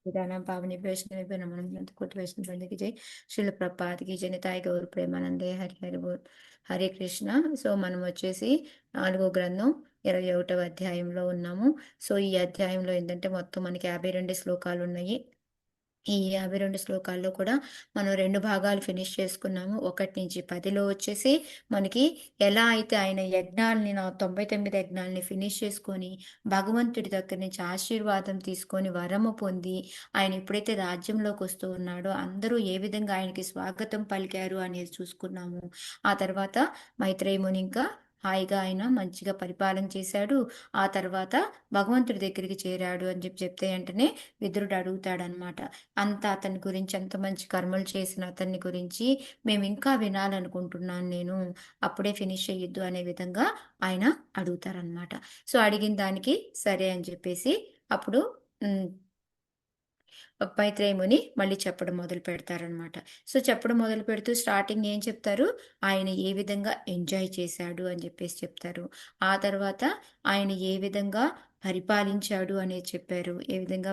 विधानं पावनी वैष्णवी नमः कोटि वैष्णव बंदे की जय శిల ప్రపాత్ की जय निताय गौर प्रेमानंदे हरि हरि बोल హరే కృష్ణ. సో మనం వచ్చేసి 4వ గ్రంథం 21వ అధ్యాయంలో ఉన్నాము. సో ఈ అధ్యాయంలో ఏంటంటే మొత్తం మనకి 52 శ్లోకాలు ఉన్నాయి. ఈ 52 శ్లోకాల్లో కూడా మనం 2 భాగాలు ఫినిష్ చేసుకున్నాము. 1-10లో వచ్చేసి మనకి ఎలా అయితే ఆయన యజ్ఞాల్ని 99 యజ్ఞాల్ని ఫినిష్ చేసుకొని భగవంతుడి దగ్గర నుంచి ఆశీర్వాదం తీసుకొని వరము పొంది ఆయన ఎప్పుడైతే రాజ్యంలోకి వస్తూ ఉన్నాడో అందరూ ఏ విధంగా ఆయనకి స్వాగతం పలికారు అనేది చూసుకున్నాము. ఆ తర్వాత మైత్రేయ ముని ఇంకా హాయిగా ఆయన మంచిగా పరిపాలన చేశాడు. ఆ తర్వాత భగవంతుడి దగ్గరికి చేరాడు అని చెప్తే వెంటనే విదురుడు అడుగుతాడనమాట. అంత అతని గురించి అంత మంచి కర్మలు చేసిన అతన్ని గురించి మేము ఇంకా వినాలనుకుంటున్నాను నేను, అప్పుడే ఫినిష్ అయ్యొద్దు అనే విధంగా ఆయన అడుగుతారనమాట. సో అడిగిన దానికి సరే అని చెప్పేసి అప్పుడు మైత్రేయముని మళ్ళీ చెప్పడం మొదలు పెడతారనమాట. సో చెప్పడం మొదలు పెడుతూ స్టార్టింగ్ ఏం చెప్తారు, ఆయన ఏ విధంగా ఎంజాయ్ చేశాడు అని చెప్పేసి చెప్తారు. ఆ తర్వాత ఆయన ఏ విధంగా పరిపాలించాడు అనేది చెప్పారు, ఏ విధంగా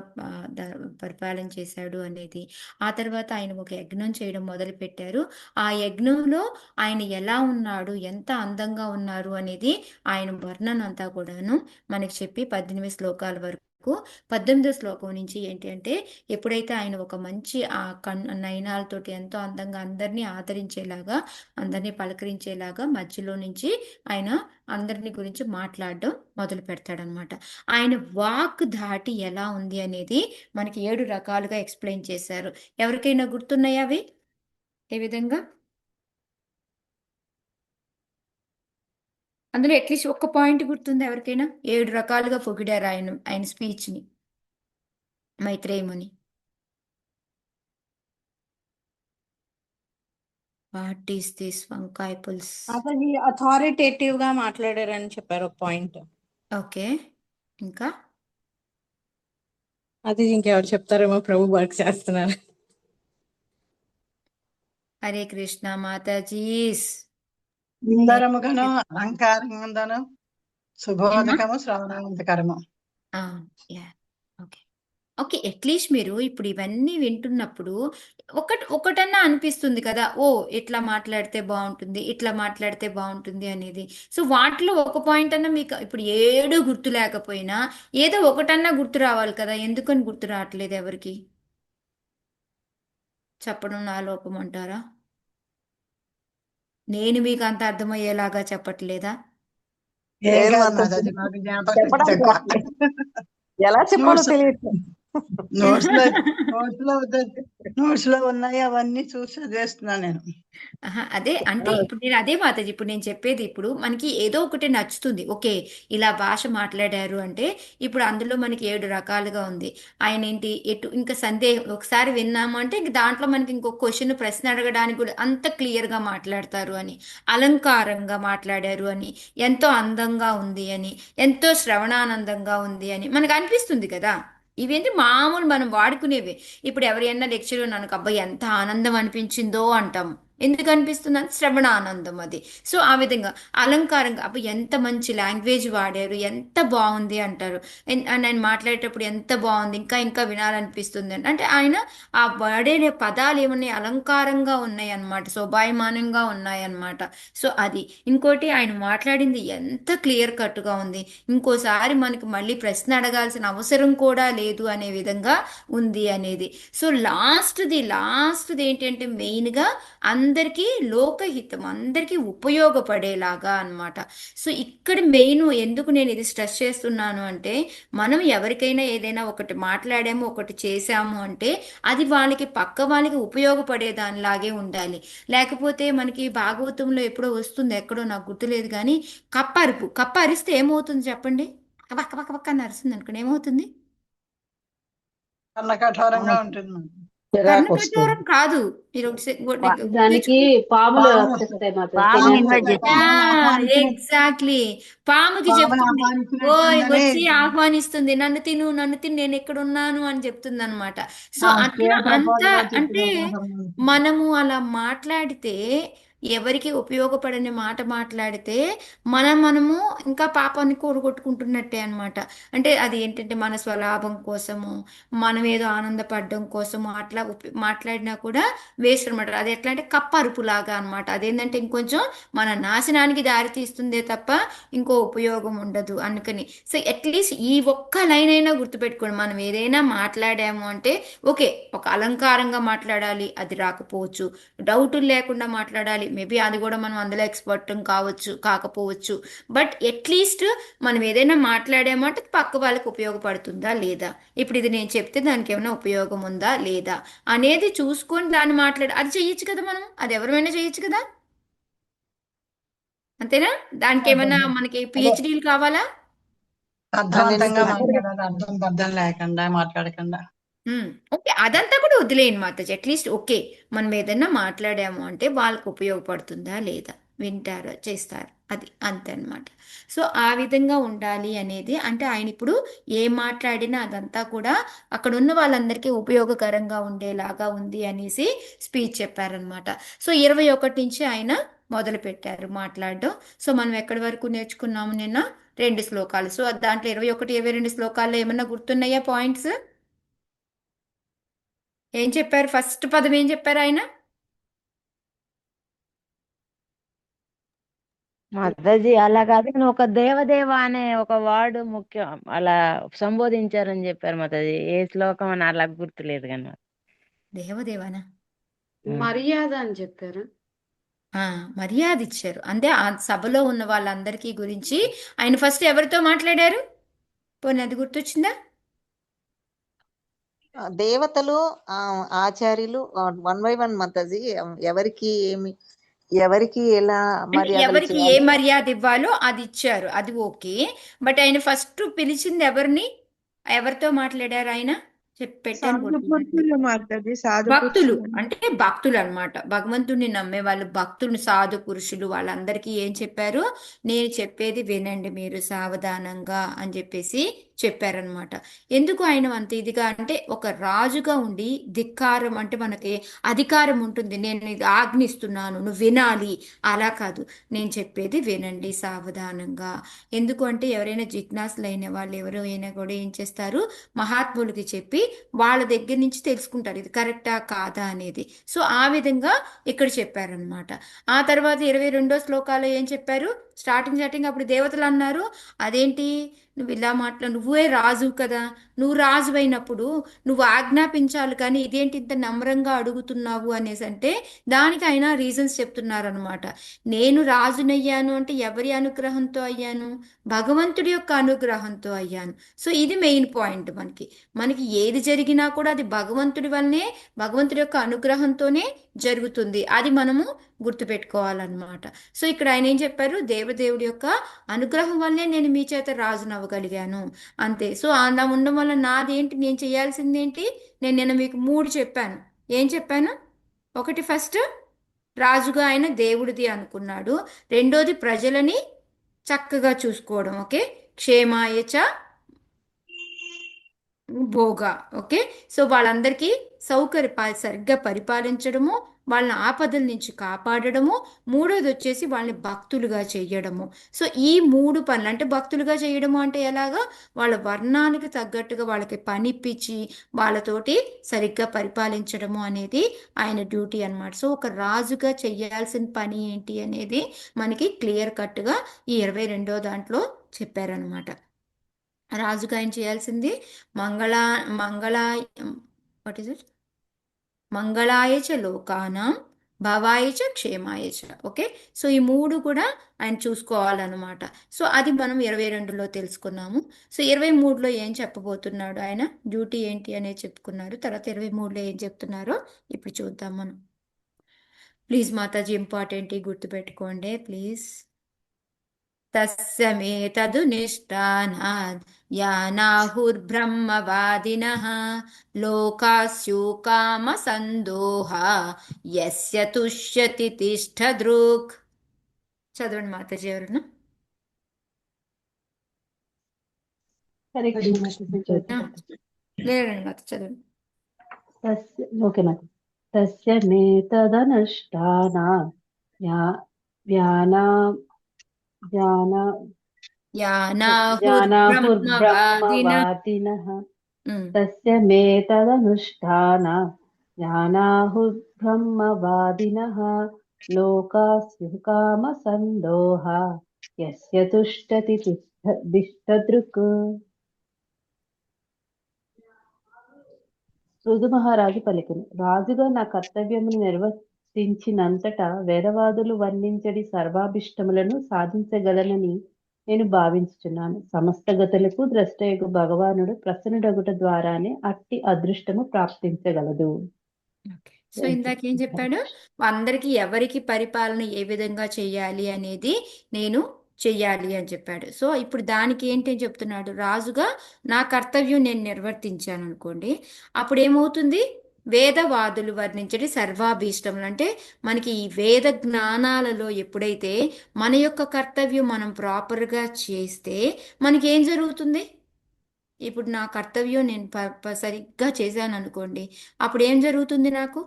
పరిపాలన చేశాడు అనేది. ఆ తర్వాత ఆయన ఒక యజ్ఞం చేయడం మొదలు పెట్టారు. ఆ యజ్ఞంలో ఆయన ఎలా ఉన్నాడు, ఎంత అందంగా ఉన్నారు అనేది ఆయన వర్ణన అంతా కూడాను మనకి చెప్పి 18 శ్లోకాల వరకు 18వ శ్లోకం నుంచి ఏంటి అంటే ఎప్పుడైతే ఆయన ఒక మంచి ఆ నయనాలతోటి ఎంతో అందంగా అందరినీ ఆదరించేలాగా అందరినీ పలకరించేలాగా మధ్యలో నుంచి ఆయన అందరిని గురించి మాట్లాడడం మొదలు పెడతాడనమాట. ఆయన వాక్ ధాటి ఎలా ఉంది అనేది మనకి 7 రకాలుగా ఎక్స్ప్లెయిన్ చేశారు. ఎవరికైనా గుర్తున్నాయా అవి ఏ విధంగా? అందులో అట్లీస్ట్ ఒక్క పాయింట్ గుర్తుంది ఎవరికైనా? 7 రకాలుగా పొగిడారు ఆయన స్పీచ్ని మైత్రేయముని. వాట్ ఈస్ దిస్ వంకాయ పుల్స్? అది అథారిటేటివ్ గా మాట్లాడారని చెప్పారు ఒక పాయింట్. ఓకే, ఇంకా అది ఇంకెవరు చెప్తారేమో, ప్రభు వర్క్ చేస్తున్నారు. Hare Krishna Matajis. సుందరముగాను అలంకారంగాను శుభోదకము శ్రవణానందకరము. Okay okay, at least మీరు ఇప్పుడు ఇవన్నీ వింటున్నప్పుడు ఒకటన్నా అనిపిస్తుంది కదా, ఓ ఇట్లా మాట్లాడితే బాగుంటుంది, ఇట్లా మాట్లాడితే బాగుంటుంది అనేది. సో వాటిలో ఒక పాయింట్ అన్నా మీకు ఇప్పుడు 7 గుర్తు లేకపోయినా ఏదో ఒకటన్నా గుర్తు రావాలి కదా, ఎందుకని గుర్తు రావట్లేదు ఎవరికి? చెప్పడం నా లోపం అంటారా? నేను మీకు అంత అర్థమయ్యేలాగా చెప్పట్లేదా? ఏం కాదు మాతాజీ, మాకు జ్ఞాపకం తక్కువ. ఎలా చెప్పాలో తెలియదు. నోట్స్ లో ఉన్నాయి, అవన్నీ చూసి చదివేస్తున్నా నేను. అదే అంటే ఇప్పుడు నేను అదే మాతాజీ ఇప్పుడు నేను చెప్పేది, ఇప్పుడు మనకి ఏదో ఒకటి నచ్చుతుంది. ఓకే, ఇలా భాష మాట్లాడారు అంటే ఇప్పుడు అందులో మనకి 7 రకాలుగా ఉంది. ఆయన ఏంటి ఎటు ఇంకా సందేహం ఒకసారి విన్నాము అంటే ఇంక దాంట్లో మనకి ఇంకొక క్వశ్చన్ ప్రశ్న అడగడానికి కూడా అంత క్లియర్గా మాట్లాడతారు అని, అలంకారంగా మాట్లాడారు అని, ఎంతో అందంగా ఉంది అని, ఎంతో శ్రవణానందంగా ఉంది అని మనకు అనిపిస్తుంది కదా. ఇవేంటి మామూలు మనం వాడుకునేవి. ఇప్పుడు ఎవరైనా లెక్చర్ నాకు అబ్బాయి ఎంత ఆనందం అనిపించిందో అంటాము. ఎందుకు అనిపిస్తుంది? అంటే శ్రవణ ఆనందం అది. సో ఆ విధంగా అలంకారంగా అప్పుడు ఎంత మంచి లాంగ్వేజ్ వాడారు, ఎంత బాగుంది అంటారు. ఆయన మాట్లాడేటప్పుడు ఎంత బాగుంది, ఇంకా ఇంకా వినాలనిపిస్తుంది అంటే ఆయన ఆ వాడే పదాలు ఏమన్నాయి, అలంకారంగా ఉన్నాయి అన్నమాట, శోభాయమానంగా ఉన్నాయి అన్నమాట. సో అది ఇంకోటి ఆయన మాట్లాడింది ఎంత క్లియర్ కట్గా ఉంది, ఇంకోసారి మనకి మళ్ళీ ప్రశ్న అడగాల్సిన అవసరం కూడా లేదు అనే విధంగా ఉంది అనేది. సో లాస్ట్ది ఏంటంటే మెయిన్గా అందరికీ లోకహితం, అందరికీ ఉపయోగపడేలాగా అన్నమాట. సో ఇక్కడ మెయిన్ ఎందుకు నేను ఇది స్ట్రెస్ చేస్తున్నాను అంటే మనం ఎవరికైనా ఏదైనా ఒకటి మాట్లాడాము, ఒకటి చేశాము అంటే అది పక్క వాళ్ళకి ఉపయోగపడే దానిలాగే ఉండాలి. లేకపోతే మనకి భాగవతంలో ఎప్పుడో వస్తుంది, ఎక్కడో నాకు గుర్తులేదు కానీ కప్ప అరిస్తే ఏమవుతుంది చెప్పండి? పక్క పక్క పక్క అని అరుస్తుంది అనుకోండి, ఏమవుతుంది? కన్న కఠోరంగా ఉంటుంది. కర్ణకఠోరం కాదు, దానికి పాములు వచ్చేస్తాయి ఎగ్జాక్ట్లీ. పాముకి చెప్తుంది, ఓయ్ వచ్చి ఆహ్వానిస్తుంది, నన్ను తిను నేను ఎక్కడున్నాను అని చెప్తుంది అనమాట. సో అట్లా అంతా అంటే మనము అలా మాట్లాడితే ఎవరికి ఉపయోగపడని మాట మాట్లాడితే మనము ఇంకా పాపాన్ని కూడగొట్టుకుంటున్నట్టే అన్నమాట. అంటే అది ఏంటంటే మన స్వలాభం కోసము, మనం ఏదో ఆనందపడడం కోసము అట్లా మాట్లాడినా కూడా వేస్ట్ అనమాట. అది ఎట్లా అంటే కప్పరుపులాగా అనమాట. అదేంటంటే ఇంకొంచెం మన నాశనానికి దారి తీస్తుందే తప్ప ఇంకో ఉపయోగం ఉండదు. అందుకని సో అట్లీస్ట్ ఈ ఒక్క లైన్ అయినా గుర్తుపెట్టుకోండి. మనం ఏదైనా మాట్లాడాము అంటే ఓకే, ఒక అలంకారంగా మాట్లాడాలి, అది రాకపోవచ్చు. డౌటులు లేకుండా మాట్లాడాలి, మేబీ అది కూడా మనం అందులో ఎక్స్పర్ట్ కావచ్చు కాకపోవచ్చు. బట్ అట్లీస్ట్ మనం ఏదైనా మాట్లాడామంటే పక్క వాళ్ళకి ఉపయోగపడుతుందా లేదా, ఇప్పుడు ఇది నేను చెప్తే దానికి ఏమైనా ఉపయోగం ఉందా లేదా అనేది చూసుకొని దాన్ని అది చెయ్యొచ్చు కదా, మనం అది ఎవరైనా చేయొచ్చు కదా, అంతేనా? దానికి ఏమైనా మనకి అదే పిహెచ్డీలు కావాలా? అర్థవంతంగా అందరికీ మాట్లాడాలి, అర్థం పర్థం లేకుండా మాట్లాడకుండా. ఓకే, అదంతా కూడా వదిలేయండి మాతాజీ. అట్లీస్ట్ ఓకే, మనం ఏదైనా మాట్లాడాము అంటే వాళ్ళకు ఉపయోగపడుతుందా లేదా, వింటారా చేస్తారు, అది అంతే అన్నమాట. సో ఆ విధంగా ఉండాలి అనేది, అంటే ఆయన ఇప్పుడు ఏం మాట్లాడినా అదంతా కూడా అక్కడ ఉన్న వాళ్ళందరికీ ఉపయోగకరంగా ఉండేలాగా ఉంది అనేసి స్పీచ్ చెప్పారనమాట. సో 21 నుంచి ఆయన మొదలు పెట్టారు మాట్లాడడం. సో మనం ఎక్కడి వరకు నేర్చుకున్నాము నిన్న? 2 శ్లోకాలు. సో దాంట్లో 21, 22 శ్లోకాల్లో ఏమన్నా గుర్తున్నాయా పాయింట్స్? ఏం చెప్పారు? ఫస్ట్ పదం ఏం చెప్పారు ఆయన? మాతాజీ అలా కాదు కానీ ఒక దేవదేవ అనే ఒక వర్డ్ ముఖ్యం, అలా సంబోధించారని చెప్పారు మాతాజీ. ఏ శ్లోకం అని అలా గుర్తులేదు కానీ దేవదేవనా? మర్యాద అని చెప్పారు. ఆ, మర్యాద ఇచ్చారు. అంటే ఆ సభలో ఉన్న వాళ్ళందరికీ గురించి ఆయన ఫస్ట్ ఎవరితో మాట్లాడారు? పోనీ అది గుర్తొచ్చిందా? దేవతలు, ఆచార్యులు, 1 by 1 మాతాజీ. ఎవరికి ఏమి, ఎవరికి ఎలా అంటే మర్యాదలు ఎవరికి ఏ చేయాలి. మర్యాద ఇవ్వాలో అది ఇచ్చారు, అది ఓకే. బట్ ఆయన ఫస్ట్ పిలిచింది ఎవరిని? ఎవరితో మాట్లాడారు ఆయన? పెట్టాను సాధు గుర్తు. పురుషులు మాతాజీ, సాధు భక్తులు, పురుషులు. అంటే భక్తులు అన్నమాట. భగవంతుడిని నమ్మే వాళ్ళు, భక్తులు, సాధు పురుషులు, వాళ్ళందరికీ ఏం చెప్పారు? నేను చెప్పేది వినండి మీరు సావధానంగా అని చెప్పేసి చెప్పారనమాట. ఎందుకు ఆయన అంత ఇదిగా అంటే, ఒక రాజుగా ఉండి ధిక్కారం అంటే మనకి అధికారం ఉంటుంది, నేను ఇది ఆజ్ఞిస్తున్నాను నువ్వు వినాలి, అలా కాదు, నేను చెప్పేది వినండి సావధానంగా. ఎందుకు అంటే ఎవరైనా జిజ్ఞాసులైన వాళ్ళు ఎవరు అయినా కూడా ఏం చేస్తారు? మహాత్ములకి చెప్పి వాళ్ళ దగ్గర నుంచి తెలుసుకుంటారు ఇది కరెక్టా కాదా అనేది. సో ఆ విధంగా ఇక్కడ చెప్పారనమాట. ఆ తర్వాత 22 శ్లోకాలు ఏం చెప్పారు? స్టార్టింగ్ అప్పుడు దేవతలు అన్నారు, అదేంటి నువ్వు ఇలా నువ్వే రాజు కదా, నువ్వు రాజు అయినప్పుడు నువ్వు ఆజ్ఞాపించాలి, కానీ ఇదేంటి ఇంత నమ్రంగా అడుగుతున్నావు అనేసి అంటే దానికి ఆయన రీజన్స్ చెప్తున్నారనమాట. నేను రాజునయ్యాను అంటే ఎవరి అనుగ్రహంతో అయ్యాను? భగవంతుడి యొక్క అనుగ్రహంతో అయ్యాను. సో ఇది మెయిన్ పాయింట్. మనకి ఏది జరిగినా కూడా అది భగవంతుడి వల్లనే, భగవంతుడి యొక్క అనుగ్రహంతోనే జరుగుతుంది, అది మనము గుర్తుపెట్టుకోవాలన్నమాట. సో ఇక్కడ ఆయన ఏం చెప్పారు? దేవదేవుడి యొక్క అనుగ్రహం వల్లనే నేను మీ చేత రాజునవ్వగలిగాను, అంతే. సో అలా ఉండడం వల్ల నాదేంటి, నేను చేయాల్సింది ఏంటి? నేను మీకు 3 చెప్పాను. ఏం చెప్పాను? ఒకటి, ఫస్ట్ రాజుగా ఆయన దేవుడిది అనుకున్నాడు. రెండోది ప్రజలని చక్కగా చూసుకోవడం, ఓకే, క్షేమాయచ భోగా, ఓకే. సో వాళ్ళందరికీ సరిగ్గా పరిపాలించడము, వాళ్ళని ఆపదల నుంచి కాపాడడము. మూడోది వచ్చేసి వాళ్ళని భక్తులుగా చేయడము. సో ఈ 3 పనులు, అంటే భక్తులుగా చేయడము అంటే ఎలాగా? వాళ్ళ వర్ణానికి తగ్గట్టుగా వాళ్ళకి పనిప్పించి వాళ్ళతోటి సరిగ్గా పరిపాలించడము అనేది ఆయన డ్యూటీ అన్నమాట. సో ఒక రాజుగా చేయాల్సిన పని ఏంటి అనేది మనకి క్లియర్ కట్గా ఈ 22వ దాంట్లో చెప్పారనమాట. రాజుగా ఆయన చేయాల్సింది మంగళ మంగళ వాట్ ఇస్ ఇట్ మంగళాయ చ లోకానాం భవాయ చ క్షేమాయ చ, ఓకే. సో ఈ 3 కూడా ఆయన చూసుకోవాలన్నమాట. సో అది మనం 22లో తెలుసుకున్నాము. సో 23లో ఏం చెప్పబోతున్నాడు ఆయన, డ్యూటీ ఏంటి అనేది చెప్పుకున్నారు. తర్వాత 23లో ఏం చెప్తున్నారో ఇప్పుడు చూద్దాం మనం. ప్లీజ్ మాతాజీ, ఇంపార్టెంట్ గుర్తుపెట్టుకోండి ప్లీజ్. తస్య మేతదు నిష్ఠానాద్ యానాహుర్బ్రహ్మవాదినః లోకాస్యుకామ సందోహ యస్య తుష్యతి తిష్ఠదృక్. చదవండి మాతాజీ ఎవరన్నా. హరే కృష్ణ మాతాజీ. లేరండి మాత, చదవండి. ఓకే మాతాజీ. తస్య మేతదనుష్ఠానాత్ వ్యా వ్యానా వ్యానా యానాహుర్బ్రహ్మవాదిన జ్ఞానాహుర్బ్రహ్మవాదినః ఉమ్. తస్య మేతదనుష్ఠాన జ్ఞానాహుర్బ్రహ్మవాదినః లోకాస్యుః కామసందోహ యస్య తుష్టతి దిష్టదృక్. పృథు మహారాజు పలికెను, రాజుగా నా కర్తవ్యమును నిర్వర్తించినంతటా వేదవాదులు వర్ణించడి సర్వాభిష్టములను సాధించగలనని నేను భావించుచున్నాను. సమస్త గతులకు ద్రష్టయగు భగవానుడు ప్రసన్నుడగుట ద్వారానే అట్టి అదృష్టము ప్రాప్తించగలదు. ఓకే. సో ఇందాక ఏం చెప్పాడు? అందరికి ఎవరికి పరిపాలన ఏ విధంగా చేయాలి అనేది నేను చెయ్యాలి అని చెప్పాడు. సో ఇప్పుడు దానికి ఏంటి అని చెప్తున్నాడు? రాజుగా నా కర్తవ్యం నేను నిర్వర్తించాను అనుకోండి, అప్పుడు ఏమవుతుంది? వేదవాదులు వర్ణించడి సర్వాభీష్టములు అంటే మనకి ఈ వేద జ్ఞానాలలో ఎప్పుడైతే మన యొక్క కర్తవ్యం మనం ప్రాపర్గా చేస్తే మనకి ఏం జరుగుతుంది? ఇప్పుడు నా కర్తవ్యం నేను సరిగ్గా చేశాను అనుకోండి, అప్పుడు ఏం జరుగుతుంది నాకు?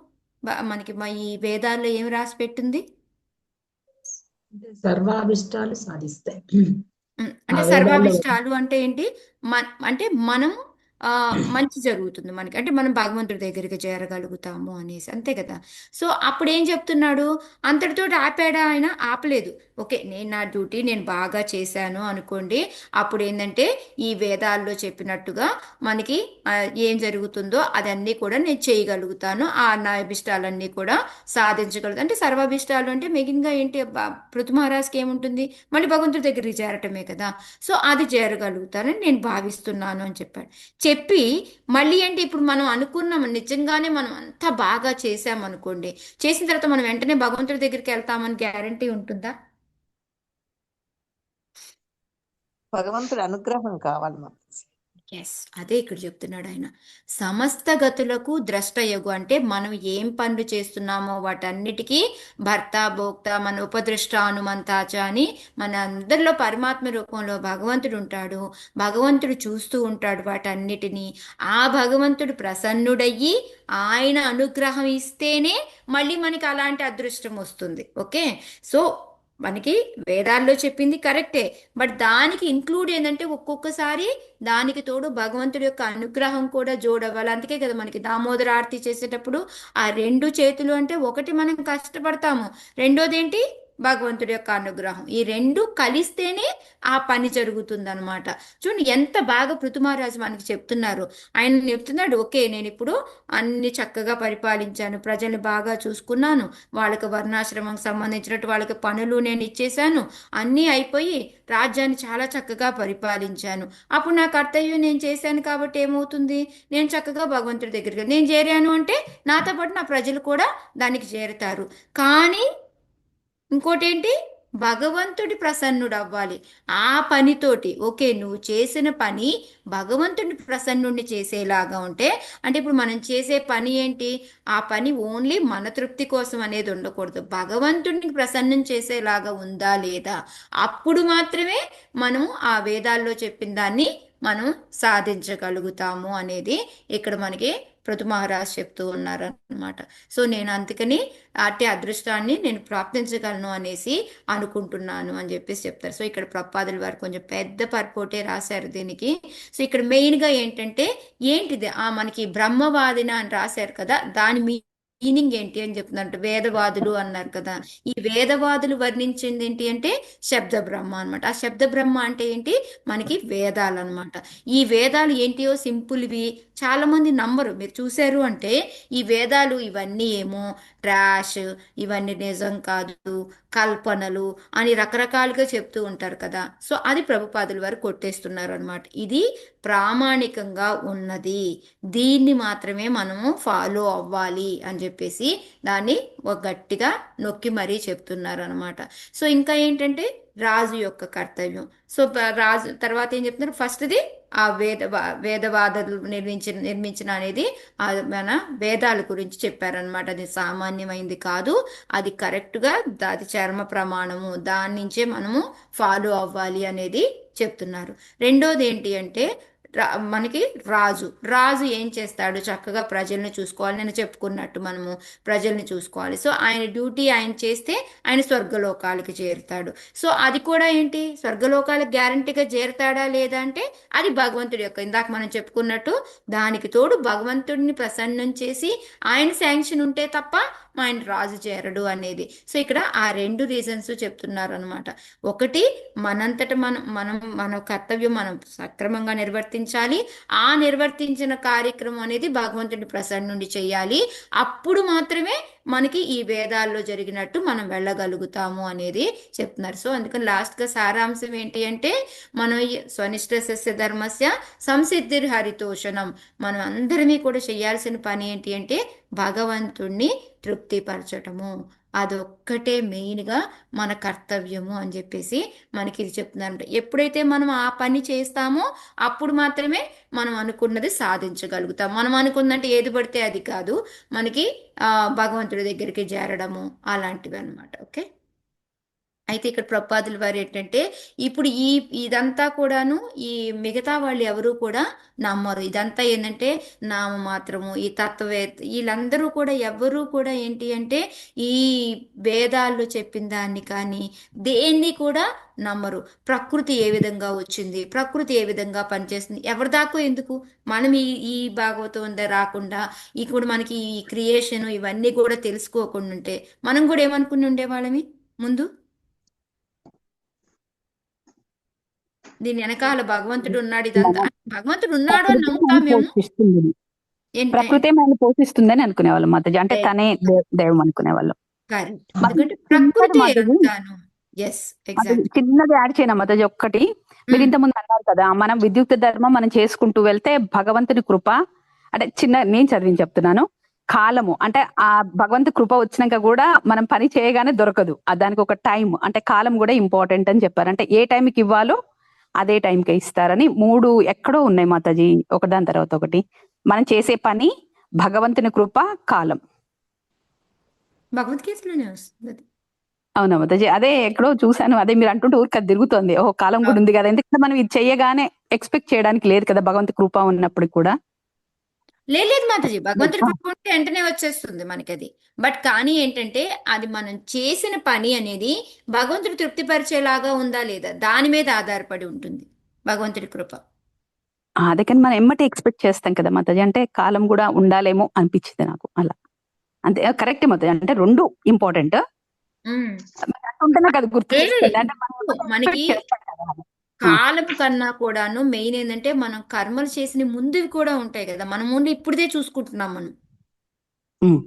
మనకి మా ఈ వేదాల్లో ఏం రాసి పెట్టింది? సర్వాభిష్టాలు సాధిస్తాయి. అంటే ఆ వేదాల్లో సర్వాభిష్టాలు అంటే ఏంటి? అంటే మనం మంచి జరుగుతుంది మనకి, అంటే మనం భగవంతుడి దగ్గరికి చేరగలుగుతాము అనేసి, అంతే కదా. సో అప్పుడు ఏం చెప్తున్నాడు? అంతటితో ఆపాడా ఆయన? ఆపలేదు. ఓకే, నేను నా డ్యూటీ నేను బాగా చేశాను అనుకోండి, అప్పుడు ఏంటంటే ఈ వేదాల్లో చెప్పినట్టుగా మనకి ఏం జరుగుతుందో అదన్నీ కూడా నేను చేయగలుగుతాను, నా అభిష్టాలన్నీ కూడా సాధించగలుగుతాను. అంటే సర్వాభిష్టాలు అంటే మెయిన్గా ఏంటి? పృథు మహారాజ్కి ఏముంటుంది? మళ్ళీ భగవంతుడి దగ్గరికి చేరటమే కదా. సో అది చేరగలుగుతానని నేను భావిస్తున్నాను అని చెప్పాడు. చెప్పి మళ్ళీ ఏంటి, ఇప్పుడు మనం అనుకున్నాం నిజంగానే మనం అంతా బాగా చేసామనుకోండి, చేసిన తర్వాత మనం వెంటనే భగవంతుడి దగ్గరికి వెళ్తామని గ్యారంటీ ఉంటుందా? భగవంతుడి అనుగ్రహం కావాలి మాకు. ఎస్, అదే ఇక్కడ చెప్తున్నాడు ఆయన. సమస్త గతులకు ద్రష్టయగు అంటే మనం ఏం పనులు చేస్తున్నామో వాటన్నిటికీ భర్త భోక్త మన ఉపదృష్ట హనుమంతాచ అని మన అందరిలో పరమాత్మ రూపంలో భగవంతుడు ఉంటాడు. భగవంతుడు చూస్తూ ఉంటాడు వాటన్నిటినీ. ఆ భగవంతుడు ప్రసన్నుడయ్యి ఆయన అనుగ్రహం ఇస్తేనే మళ్ళీ మనకి అలాంటి అదృష్టం వస్తుంది. ఓకే, సో మనకి వేదాల్లో చెప్పింది కరెక్టే, బట్ దానికి ఇంక్లూడ్ ఏంటంటే ఒక్కొక్కసారి దానికి తోడు భగవంతుడి యొక్క అనుగ్రహం కూడా జోడవ్వాలి. అందుకే కదా మనకి దామోదర ఆరతి చేసేటప్పుడు ఆ రెండు చేతులు అంటే ఒకటి మనం కష్టపడతాము, రెండోది ఏంటి? భగవంతుడి యొక్క అనుగ్రహం. ఈ రెండు కలిస్తేనే ఆ పని జరుగుతుంది అనమాట. చూడండి ఎంత బాగా పృథు మహారాజు మనకి చెప్తున్నారు. ఆయన చెప్తున్నాడు, ఓకే నేను ఇప్పుడు అన్ని చక్కగా పరిపాలించాను, ప్రజల్ని బాగా చూసుకున్నాను, వాళ్ళకి వర్ణాశ్రమం సంబంధించినట్టు వాళ్ళకి పనులు నేను ఇచ్చేశాను, అన్నీ అయిపోయి రాజ్యాన్ని చాలా చక్కగా పరిపాలించాను. అప్పుడు నా కర్తవ్యం నేను చేశాను కాబట్టి ఏమవుతుంది? నేను చక్కగా భగవంతుడి దగ్గరికి నేను చేరాను అంటే నాతో పాటు నా ప్రజలు కూడా దానికి చేరుతారు. కానీ ఇంకోటి ఏంటి? భగవంతుడి ప్రసన్నుడు అవ్వాలి ఆ పనితోటి. ఓకే, నువ్వు చేసిన పని భగవంతుడిని ప్రసన్నుడిని చేసేలాగా ఉంటే, అంటే ఇప్పుడు మనం చేసే పని ఏంటి? ఆ పని ఓన్లీ మన తృప్తి కోసం అనేది ఉండకూడదు, భగవంతుడిని ప్రసన్నం చేసేలాగా ఉందా లేదా? అప్పుడు మాత్రమే మనము ఆ వేదాల్లో చెప్పిన దాన్ని మనం సాధించగలుగుతాము అనేది ఇక్కడ మనకి పృథు మహారాజ్ చెప్తూ ఉన్నారనమాట. సో నేను అందుకని అట్టి అదృష్టాన్ని నేను ప్రాప్తించగలను అనేసి అనుకుంటున్నాను అని చెప్పేసి చెప్తారు. సో ఇక్కడ ప్రపాదుల వారు కొంచెం పెద్ద పర్పోటే రాశారు దీనికి. సో ఇక్కడ మెయిన్గా ఏంటంటే ఏంటిది? మనకి బ్రహ్మవాదిన అని రాశారు కదా, దాని మీనింగ్ ఏంటి అని చెప్తున్నారు. వేదవాదులు అన్నారు కదా, ఈ వేదవాదులు వర్ణించింది ఏంటి అంటే శబ్ద బ్రహ్మ అనమాట. ఆ శబ్ద బ్రహ్మ అంటే ఏంటి? మనకి వేదాలు అనమాట. ఈ వేదాలు ఏంటియో సింపుల్వి, చాలా మంది నమ్మరు. మీరు చూశారు అంటే ఈ వేదాలు ఇవన్నీ ఏమో ట్రాష్, ఇవన్నీ నిజం కాదు, కల్పనలు అని రకరకాలుగా చెప్తూ ఉంటారు కదా. సో అది ప్రభుపాదుల వారు కొట్టేస్తున్నారు అనమాట. ఇది ప్రామాణికంగా ఉన్నది, దీన్ని మాత్రమే మనము ఫాలో అవ్వాలి అని చెప్పేసి దాన్ని ఒక గట్టిగా నొక్కి మరీ చెప్తున్నారు అనమాట. సో ఇంకా ఏంటంటే రాజు యొక్క కర్తవ్యం. సో రాజు తర్వాత ఏం చెప్తున్నారు? ఫస్ట్ది ఆ వేదవాదులు నిర్మించిన అనేది మన వేదాల గురించి చెప్పారనమాట. అది సామాన్యమైంది కాదు, అది కరెక్ట్గా అది చర్మ ప్రమాణము, దాని నుంచే మనము ఫాలో అవ్వాలి అనేది చెప్తున్నారు. రెండోది ఏంటి అంటే మనకి రాజు ఏం చేస్తాడు? చక్కగా ప్రజల్ని చూసుకోవాలి. నేను చెప్పుకున్నట్టు మనము ప్రజల్ని చూసుకోవాలి. సో ఆయన డ్యూటీ ఆయన చేస్తే ఆయన స్వర్గలోకాలకి చేరుతాడు. సో అది కూడా ఏంటి, స్వర్గలోకాలకు గ్యారంటీగా చేరుతాడా లేదా అంటే అది భగవంతుడి యొక్క, ఇందాక మనం చెప్పుకున్నట్టు, దానికి తోడు భగవంతుడిని ప్రసన్నం చేసి ఆయన శాంక్షన్ ఉంటే తప్ప ఆయన రాజు చేరడు అనేది. సో ఇక్కడ ఆ రెండు రీజన్స్ చెప్తున్నారు అనమాట. ఒకటి, మనంతట మన కర్తవ్యం మనం సక్రమంగా నిర్వర్తించాలి. ఆ నిర్వర్తించిన కార్యక్రమం అనేది భగవంతుడి ప్రసన్న నుండి చేయాలి. అప్పుడు మాత్రమే మనకి ఈ వేదాల్లో జరిగినట్టు మనం వెళ్ళగలుగుతాము అనేది చెప్తున్నారు. సో అందుకని లాస్ట్గా సారాంశం ఏంటి అంటే, మనం ఈ స్వనిష్ట సస్య ధర్మస్య సంసిద్ధిర్ హరితోషణం, మనం అందరినీ కూడా చేయాల్సిన పని ఏంటి అంటే భగవంతుణ్ణి తృప్తిపరచటము. అదొక్కటే మెయిన్గా మన కర్తవ్యము అని చెప్పేసి మనకి ఇది చెప్తున్నారు. ఎప్పుడైతే మనం ఆ పని చేస్తామో అప్పుడు మాత్రమే మనం అనుకున్నది సాధించగలుగుతాం. మనం అనుకున్నట్టు ఏది పడితే అది కాదు, మనకి భగవంతుడి దగ్గరికి చేరడము అలాంటివి అనమాట. ఓకే. అయితే ఇక్కడ ప్రపాదుల వారు ఏంటంటే, ఇప్పుడు ఇదంతా కూడాను ఈ మిగతా వాళ్ళు ఎవరు కూడా నమ్మరు. ఇదంతా ఏంటంటే నామమాత్రము. ఈ తత్వవేత్త వీళ్ళందరూ కూడా ఎవరు కూడా ఏంటి అంటే ఈ వేదాల్లో చెప్పిన దాన్ని కానీ దేన్ని కూడా నమ్మరు. ప్రకృతి ఏ విధంగా వచ్చింది, ప్రకృతి ఏ విధంగా పనిచేస్తుంది, ఎవరి దాకా ఎందుకు, మనం ఈ భాగవతం రాకుండా ఇప్పుడు మనకి ఈ క్రియేషన్ ఇవన్నీ కూడా తెలుసుకోకుండా ఉంటే మనం కూడా ఏమనుకుని ఉండేవాళ్ళమి ముందు? దీని వెనకాల భగవంతుడు ఉన్నాడు, ఇదంతా భగవంతుడు ఉన్నాడు అని ప్రకృతే నమ్ముతాం మనల్ని మేము. పోషిస్తుంది ప్రకృతే మనల్ని పోషిస్తుందని అనుకునేవాళ్ళం మాతాజీ. అంటే తనే దైవం అనుకునేవాళ్ళం. కరెక్ట్, మరి ఎందుకంటే చిన్నది ప్రకృతి మాతాజీ, అంతాను. ఎస్, అది ఎగ్జాక్ట్. చిన్నది యాడ్ చేయనా మాతాజీ ఒక్కటి? మీరు ఇంతకుముందు అన్నారు కదా, మనం విద్యుత్ ధర్మం మనం చేసుకుంటూ వెళ్తే భగవంతుని కృప, అంటే నేను చదివిని చెప్తున్నాను. కాలము అంటే ఆ భగవంతు కృప వచ్చినాక కూడా మనం పని చేయగానే దొరకదు. దానికి ఒక టైం, అంటే కాలం కూడా ఇంపార్టెంట్ అని చెప్పారు. అంటే ఏ టైంకి ఇవ్వాలో అదే టైంకి ఇస్తారని 3 ఎక్కడో ఉన్నాయి మాతాజీ, ఒకదాని తర్వాత ఒకటి. మనం చేసే పని, భగవంతుని కృప, కాలం. భగవద్గీతలోనే వస్తుంది అది. అవునా మాతాజీ? అదే ఎక్కడో చూశాను. అదే మీరు అంటుంటే ఊరికి అది తిరుగుతోంది. ఓహో, కాలం కూడా ఉంది కదా. ఎందుకంటే మనం ఇది చెయ్యగానే ఎక్స్పెక్ట్ చేయడానికి లేదు కదా భగవంతు కృప ఉన్నప్పుడు కూడా. లేదు మాతాజీ, భగవంతుడి కృప ఉంటే వెంటనే వచ్చేస్తుంది మనకి అది. బట్ కానీ ఏంటంటే అది మనం చేసిన పని అనేది భగవంతుడు తృప్తిపరిచేలాగా ఉందా లేదా దాని మీద ఆధారపడి ఉంటుంది భగవంతుడి కృప. అదే, కానీ మనం ఎమ్మటి ఎక్స్పెక్ట్ చేస్తాం కదా మాతాజీ. అంటే కాలం కూడా ఉండాలేమో అనిపించింది నాకు అలా. అంతే, కరెక్ట్ మాతాజీ. అంటే 2 ఇంపార్టెంట్. ఉమ్. అంటుంటే నాకు అది లేదు, గుర్తొస్తుంది. అంటే మనం మనకి expect చేస్తాం కదా. కాలపు కన్నా కూడాను మెయిన్ ఏంటంటే మనం కర్మలు చేసిన ముందువి కూడా ఉంటాయి కదా, మనం ముందు ఇప్పుడుదే చూసుకుంటున్నాం మనం. ఉమ్.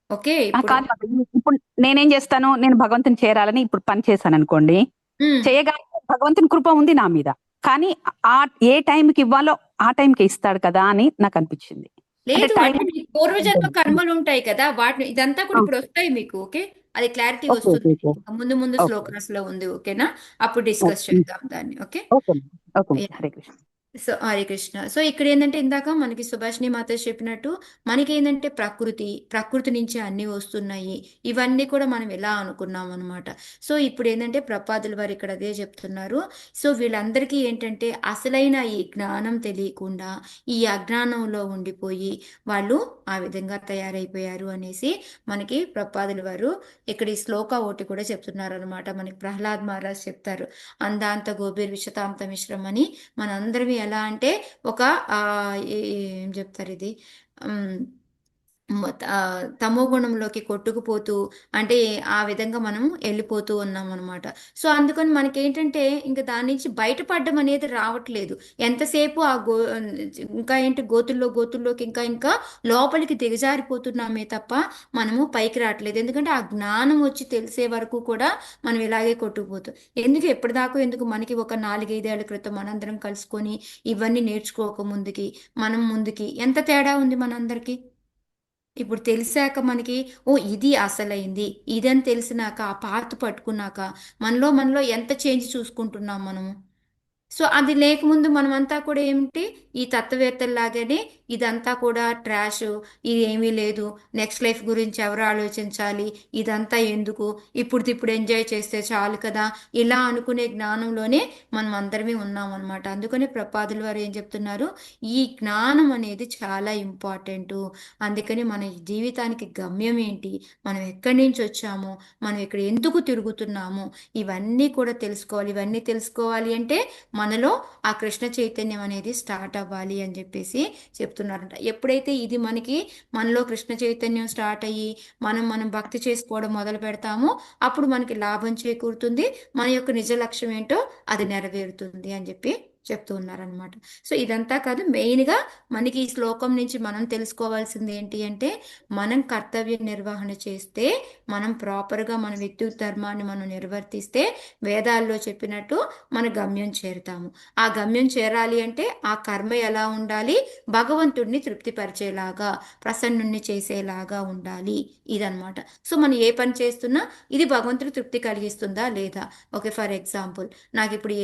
ఓకే. కాదు మాతాజీ, ఇప్పుడు నేనేం చేస్తాను, నేను భగవంతుని చేరాలని ఇప్పుడు పని చేశాను అనుకోండి. ఉమ్. చేయగానే భగవంతుని కృప ఉంది నా మీద, కానీ ఆ ఏ టైంకి ఇవ్వాలో ఆ టైంకి ఇస్తాడు కదా అని నాకు అనిపించింది. అంటే లేదు, టైం. అంటే మీ పూర్వజన్మ కర్మలు ఉంటాయి కదా, వాటిని ఇదంతా కూడా ఇప్పుడు వస్తాయి మీకు. ఓకే, అది క్లారిటీ ఓకే వస్తుంది. ఓకే ఇంకా ముందు ముందు ఓకే శ్లోకాస్ లో ఉంది. ఓకేనా, అప్పుడు డిస్కస్ చేద్దాం దాన్ని. Okay. Okay okay. Hare Krishna. So Hare Krishna. So ఇక్కడ ఏంటంటే ఇందాక మనకి సుభాషిణి మాత చెప్పినట్టు మనకి ఏంటంటే ప్రకృతి నుంచి అన్నీ వస్తున్నాయి, ఇవన్నీ కూడా మనం ఎలా అనుకున్నాం అనమాట. సో ఇప్పుడు ఏంటంటే ప్రపాదుల వారు ఇక్కడ అదే చెప్తున్నారు. సో వీళ్ళందరికీ ఏంటంటే అసలైన ఈ జ్ఞానం తెలియకుండా ఈ అజ్ఞానంలో ఉండిపోయి వాళ్ళు ఆ విధంగా తయారైపోయారు అనేసి మనకి ప్రపాదుల వారు ఇక్కడ ఈ శ్లోక ఒకటి కూడా చెప్తున్నారు అనమాట. మనకి ప్రహ్లాద్ మహారాజ్ చెప్తారు, అందాంత గోబీర్ విశతాంత మిశ్రం అని. మనందరం ఎలా అంటే ఒక ఏం చెప్తారు ఇది, ఉమ్, తమో గుణంలోకి కొట్టుకుపోతూ, అంటే ఆ విధంగా మనం వెళ్ళిపోతూ ఉన్నాం అనమాట. సో అందుకని మనకేంటంటే ఇంకా దాని నుంచి బయటపడడం అనేది రావట్లేదు. ఎంతసేపు ఇంకా ఏంటి గోతుల్లోకి ఇంకా ఇంకా లోపలికి దిగజారిపోతున్నామే తప్ప మనము పైకి రావట్లేదు. ఎందుకంటే ఆ జ్ఞానం వచ్చి తెలిసే వరకు కూడా మనం ఇలాగే కొట్టుకుపోతాం. ఎప్పటిదాకా మనకి ఒక 4-5 ఏళ్ల క్రితం మనందరం కలుసుకొని ఇవన్నీ నేర్చుకోక ముందుకి ఎంత తేడా ఉంది మనందరికి. ఇప్పుడు తెలిసాక మనకి ఓ ఇది అసలైంది ఇదని తెలిసినాక ఆ పార్ట్ పట్టుకున్నాక మనలో ఎంత చేంజ్ చూసుకుంటున్నాం మనము. సో అది లేకముందు మనమంతా కూడా ఏమిటి, ఈ తత్వవేత్తల్లాగానే ఇదంతా కూడా ట్రాష్, ఇది ఏమీ లేదు, నెక్స్ట్ లైఫ్ గురించి ఎవరు ఆలోచించాలి, ఇదంతా ఎందుకు, ఇప్పుడు ఎంజాయ్ చేస్తే చాలు కదా, ఇలా అనుకునే జ్ఞానంలోనే మనం అందరమే ఉన్నాం అనమాట. అందుకనే ప్రపాదుల వారు ఏం చెప్తున్నారు, ఈ జ్ఞానం అనేది చాలా ఇంపార్టెంట్. అందుకని మన జీవితానికి గమ్యం ఏంటి, మనం ఎక్కడి నుంచి వచ్చామో, మనం ఇక్కడ ఎందుకు తిరుగుతున్నామో, ఇవన్నీ కూడా తెలుసుకోవాలి. ఇవన్నీ తెలుసుకోవాలి అంటే మనలో ఆ కృష్ణ చైతన్యం అనేది స్టార్ట్ అవ్వాలి అని చెప్పేసి చెప్తున్నారంట. ఎప్పుడైతే ఇది మనలో కృష్ణ చైతన్యం స్టార్ట్ అయ్యి మనం భక్తి చేసుకోవడం మొదలు పెడతామో అప్పుడు మనకి లాభం చేకూరుతుంది, మన యొక్క నిజ లక్ష్యం ఏంటో అది నెరవేరుతుంది అని చెప్పి చెప్తూ ఉన్నారనమాట. సో ఇదంతా కాదు, మెయిన్గా మనకి ఈ శ్లోకం నుంచి మనం తెలుసుకోవాల్సింది ఏంటి అంటే, మనం కర్తవ్య నిర్వహణ చేస్తే, మనం ప్రాపర్గా మన విద్యుత్ ధర్మాన్ని మనం నిర్వర్తిస్తే వేదాల్లో చెప్పినట్టు మన గమ్యం చేరుతాము. ఆ గమ్యం చేరాలి అంటే ఆ కర్మ ఎలా ఉండాలి, భగవంతుడిని తృప్తిపరిచేలాగా, ప్రసన్నుణ్ణి చేసేలాగా ఉండాలి, ఇదనమాట. సో మనం ఏ పని చేస్తున్నా ఇది భగవంతుడి తృప్తి కలిగిస్తుందా లేదా. ఓకే, ఫర్ ఎగ్జాంపుల్ నాకు ఇప్పుడు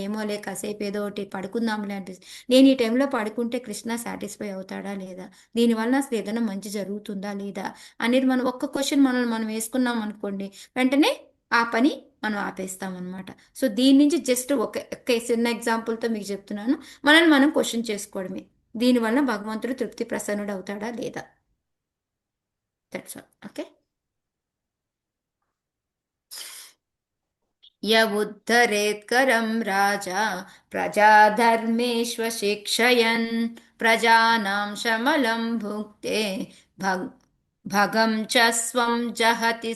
ఏమోలే కాసేపు ఏదో ఒకటి పడుకుందాంలే అనిపిస్తుంది, నేను ఈ టైంలో పడుకుంటే కృష్ణ సాటిస్ఫై అవుతాడా లేదా, దీనివల్ల అసలు ఏదైనా మంచి జరుగుతుందా లేదా అనేది మనం ఒక్క క్వశ్చన్ మనం వేసుకున్నాం అనుకోండి, వెంటనే ఆ పని మనం ఆపేస్తాం అనమాట. సో దీని నుంచి జస్ట్ ఒక చిన్న ఎగ్జాంపుల్తో మీకు చెప్తున్నాను, మనల్ని మనం క్వశ్చన్ చేసుకోవడమే, దీనివల్ల భగవంతుడు తృప్తి ప్రసన్నుడు అవుతాడా లేదా. That's all. ఓకే. य उद्धरेत्करं राजा प्रजाधर्मेष्व शिक्षयन् प्रजानां शमलं भुक्ते भगं च स्वं जहाति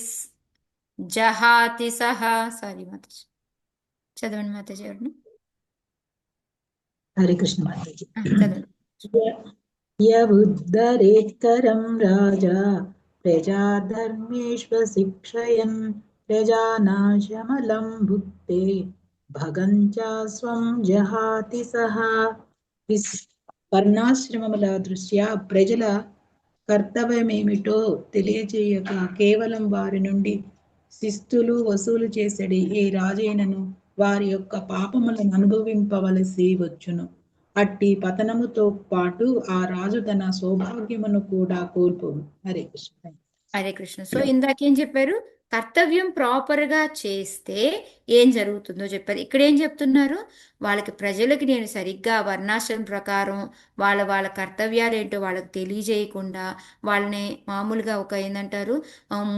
सः. సారీ మాతాజీ, చదవండి మాతాజీ ఎవరిని. హరే కృష్ణ మాతాజీ. చదవండి. యఉద్ధరేత్కరం రాజా ప్రజాధర్మేష్వ శిక్షయన్ ప్రజానాశమలం భుక్తే భగం చ స్వం జహాతి సహా. వర్ణాశ్రమముల దృష్ట్యా ప్రజల కర్తవ్యమేమిటో తెలియజేయక కేవలం వారి నుండి శిస్తులు వసూలు చేసడి ఏ రాజైనను వారి యొక్క పాపములను అనుభవింపవలసి వచ్చును. అట్టి పతనముతో పాటు ఆ రాజు తన సౌభాగ్యమును కూడా కోల్పోవు. హరే కృష్ణ. హరే కృష్ణ. సో ఇందాకేం చెప్పారు, కర్తవ్యం ప్రాపర్గా చేస్తే ఏం జరుగుతుందో చెప్పారు. ఇక్కడ ఏం చెప్తున్నారు, వాళ్ళకి ప్రజలకి నేను సరిగ్గా వర్ణాశ్రమం ప్రకారం వాళ్ళ కర్తవ్యాలు ఏంటో వాళ్ళకి తెలియజేయకుండా వాళ్ళని మామూలుగా ఒక ఏంటంటారు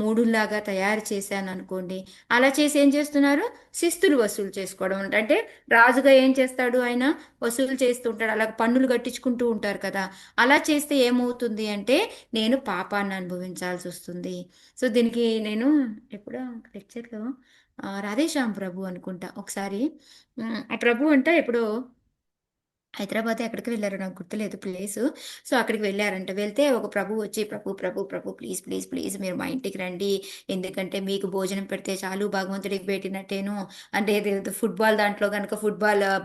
మూడులాగా తయారు చేశాను అనుకోండి, అలా చేసి ఏం చేస్తున్నారు, శిస్తులు వసూలు చేసుకోవడం. అంటే రాజుగా ఏం చేస్తాడు, ఆయన వసూలు చేస్తూ ఉంటాడు, అలా పన్నులు కట్టించుకుంటూ ఉంటారు కదా, అలా చేస్తే ఏమవుతుంది అంటే నేను పాపాన్ని అనుభవించాల్సి వస్తుంది. సో దీనికి నేను ఎప్పుడో లెక్చర్లో రాధేశ్యామ్ ప్రభు అనుకుంటా ఒకసారి, ఆ ప్రభు అంటే ఎప్పుడో హైదరాబాద్ ఎక్కడికి వెళ్ళారు నాకు గుర్తులేదు ప్లేసు. సో అక్కడికి వెళ్ళారంట. వెళ్తే ఒక ప్రభు వచ్చి ప్రభు ప్లీజ్ ప్లీజ్ ప్లీజ్ మీరు మా ఇంటికి రండి, ఎందుకంటే మీకు భోజనం పెడితే చాలు భగవంతుడికి పెట్టినట్టేను, అంటే ఫుట్బాల్ దాంట్లో కనుక